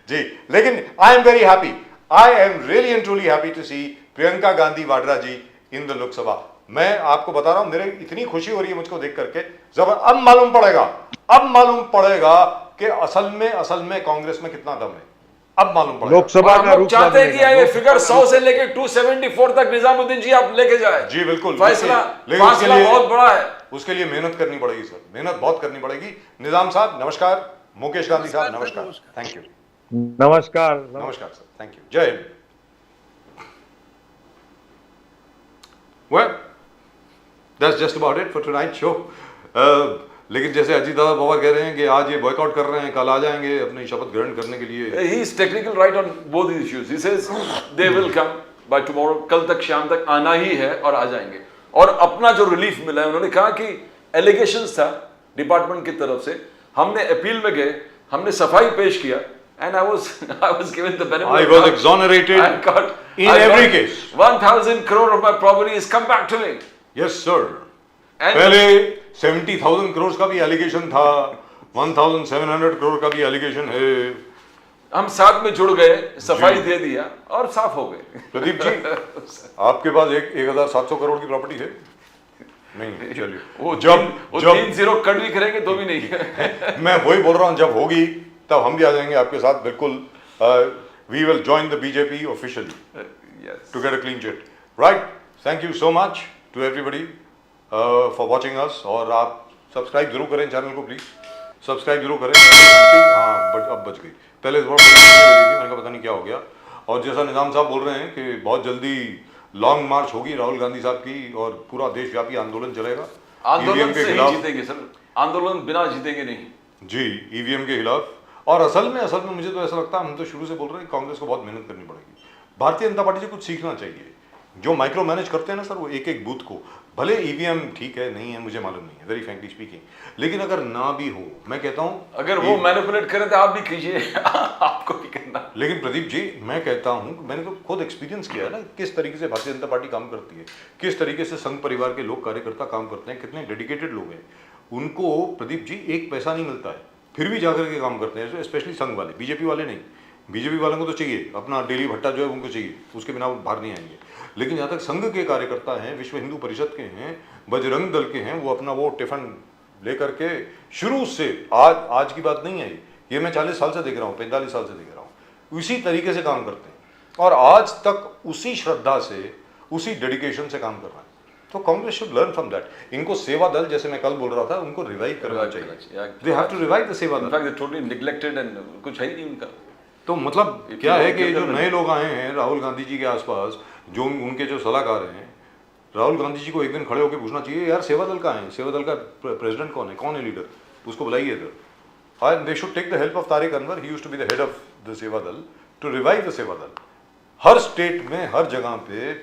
जी। लेकिन I am very happy, I am really and truly happy to see Priyanka Gandhi Vadra ji in the Lok Sabha. मैं आपको बता रहा हूं, मेरे इतनी खुशी हो रही है मुझको देख करके। जब अब मालूम पड़ेगा कि असल में कांग्रेस में कितना दम है। अब मालूम पड़ेगा। लोकसभा हम का लोग रूप चाहते हैं कि बदलेगा। ये फिगर 100 से लेके 274 तक निजामुद्दीन जी आप लेके जाए। जी बिल्कुल, फैसला लेकिन उसके फासला लिए- बहुत बड़ा है। उसके लिए मेहनत करनी पड़ेगी सर, मेहनत बहुत करनी पड़ेगी। निजाम साहब नमस्कार, मुकेश गांधी साहब नमस्कार, नमस्कार, थैंक यू। नमस्कार। नमस्कार सर, थैंक यू, जय Hind. Well, that's just about it for tonight's show. लेकिन जैसे अजीत दादा बाबा कह रहे हैं कि आज ये बॉयकॉट कर रहे हैं, कल आ जाएंगे अपनी शपथ ग्रहण करने के लिए। He is technical right on both these issues. He says they will come by tomorrow. कल तक शाम तक आना ही है और आ जाएंगे। और अपना जो रिलीफ मिला है, उन्होंने कहा कि एलिगेशंस था डिपार्टमेंट की तरफ से, हमने अपील में गए, हमने सफाई पेश किया, and I was given the benefit. I was exonerated in every case. 1,000 crore of my property has come back to me. Yes sir. And पहले 70,000 करोड़ का भी एलिगेशन था, 1,700 करोड़ का भी एलिगेशन है। हम साथ में जुड़ गए, सफाई दे दिया और साफ हो गए। प्रदीप जी, आपके पास 1,700 करोड़ की प्रॉपर्टी है? नहीं, चलिए। वो जब 3 0 कट भी करेंगे तो भी नहीं है। मैं वही बोल रहा हूँ, जब होगी तब हम भी आ जाएंगे आपके साथ, बिल्कुल। We will join the BJP officially Yes. To get a clean chit, right. Thank you so much to everybody for watching us. और आप सब्सक्राइब जरूर करें चैनल को, प्लीज सब्सक्राइब जरूर करें। हाँ, अब बच गई, पहले थोड़ा बजी थी, मैंने कहा पता नहीं क्या हो गया। और जैसा निजाम साहब बोल रहे हैं कि बहुत जल्दी लॉन्ग मार्च होगी राहुल गांधी साहब की और पूरा देशव्यापी आंदोलन चलेगा आंदोलन ईवीएम से के ही खिलाफ। जीतेंगे सर, आंदोलन बिना जीतेंगे नहीं। जी, ईवीएम के खिलाफ। और असल में मुझे तो ऐसा लगता है, हम तो शुरू से बोल रहे हैं, कांग्रेस को बहुत मेहनत करनी पड़ेगी। भारतीय जनता पार्टी से कुछ सीखना चाहिए। जो माइक्रो मैनेज करते हैं ना सर, वो एक एक बूथ को, भले ईवीएम ठीक है नहीं है मुझे मालूम नहीं है, वेरी फ्रैंकली स्पीकिंग, लेकिन अगर ना भी हो, मैं कहता हूं अगर वो मैनिपुलेट करें तो आप भी कीजिए। आपको भी करना लेकिन प्रदीप जी मैं कहता हूं, मैंने तो खुद एक्सपीरियंस किया है ना किस तरीके से भारतीय जनता पार्टी काम करती है, किस तरीके से संघ परिवार के लोग कार्यकर्ता काम करते हैं, कितने डेडिकेटेड लोग हैं। उनको प्रदीप जी एक पैसा नहीं मिलता है, फिर भी जाकर के काम करते हैं, स्पेशली संघ वाले, बीजेपी वाले नहीं। बीजेपी वालों को तो चाहिए अपना डेली भट्टा जो है उनको चाहिए, उसके बिना वो बाहर नहीं आएंगे। लेकिन जहाँ तक संघ के कार्यकर्ता हैं, विश्व हिंदू परिषद के हैं, बजरंग दल के हैं, वो अपना वो टिफिन लेकर के शुरू से आज की बात नहीं है ये मैं 40 साल से देख रहा हूँ, 45 साल से देख रहा हूँ, उसी तरीके से काम करते हैं और आज तक उसी श्रद्धा से उसी डेडिकेशन से काम कर रहे हैं। तो Congress should learn from that. इनको सेवा दल, जैसे मैं कल बोल रहा था, उनको रिवाइव करना चाहिए। They have to revive the Seva Dal. In fact they totally neglected and कुछ है ही नहीं उनका। तो मतलब क्या है कि जो नए लोग आए हैं राहुल गांधी जी के आसपास, जो उनके जो सलाहकार हैं, राहुल गांधी जी को एक दिन खड़े होकर पूछना चाहिए यार सेवा दल का है, सेवा दल का प्रेसिडेंट कौन है लीडर, उसको बुलाइए इधर। And they should take the help of Tariq Anwar. He used to be the head of the सेवा दल, to revive the सेवा दल। हर स्टेट में हर जगह पे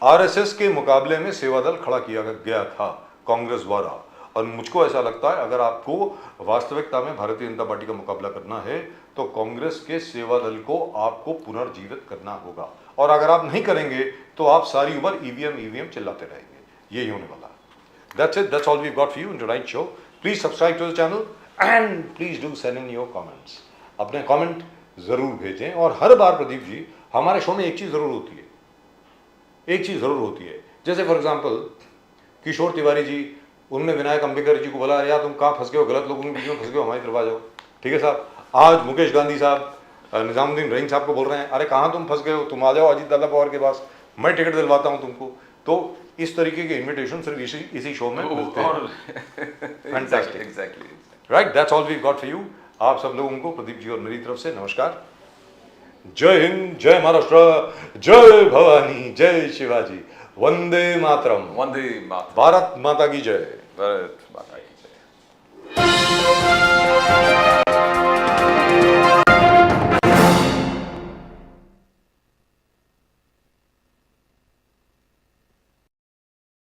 आरएसएस के मुकाबले में सेवा दल खड़ा किया गया था कांग्रेस द्वारा। और मुझको ऐसा लगता है अगर आपको वास्तविकता में भारतीय जनता पार्टी का मुकाबला करना है तो कांग्रेस के सेवा दल को आपको पुनर्जीवित करना होगा। और अगर आप नहीं करेंगे तो आप सारी उम्र ईवीएम चिल्लाते रहेंगे। यही होने वाला है। That's it. That's all we've got for you in tonight's show. Please subscribe to the channel. And please do send in your comments. अपने कमेंट जरूर भेजें। और हर बार प्रदीप जी हमारे शो में एक चीज जरूर होती है, जैसे फॉर एग्जांपल किशोर तिवारी जी, उनने विनायक अंबेकर जी को बोला यार तुम कहाँ फंस गए हो, गलत लोगों के बीच में फंस गए हो, हमारी तरफ आ जाओ। ठीक है साहब। आज मुकेश गांधी साहब निजामुद्दीन रहीम साहब को बोल रहे हैं अरे कहाँ तुम फंस गए हो, तुम आ जाओ अजीत दादा पवार के पास, मैं टिकट दिलवाता हूँ तुमको। तो इस तरीके के इन्विटेशन सिर्फ इसी शो में मिलते हैं। Fantastic. Exactly right, that's all we got for you. आप सब लोगों को प्रदीप जी और मेरी तरफ से नमस्कार। जय हिंद, जय महाराष्ट्र, जय भवानी, जय शिवाजी, वंदे मातरम। वंदे मातरम। भारत माता की जय। भारत माता की जय।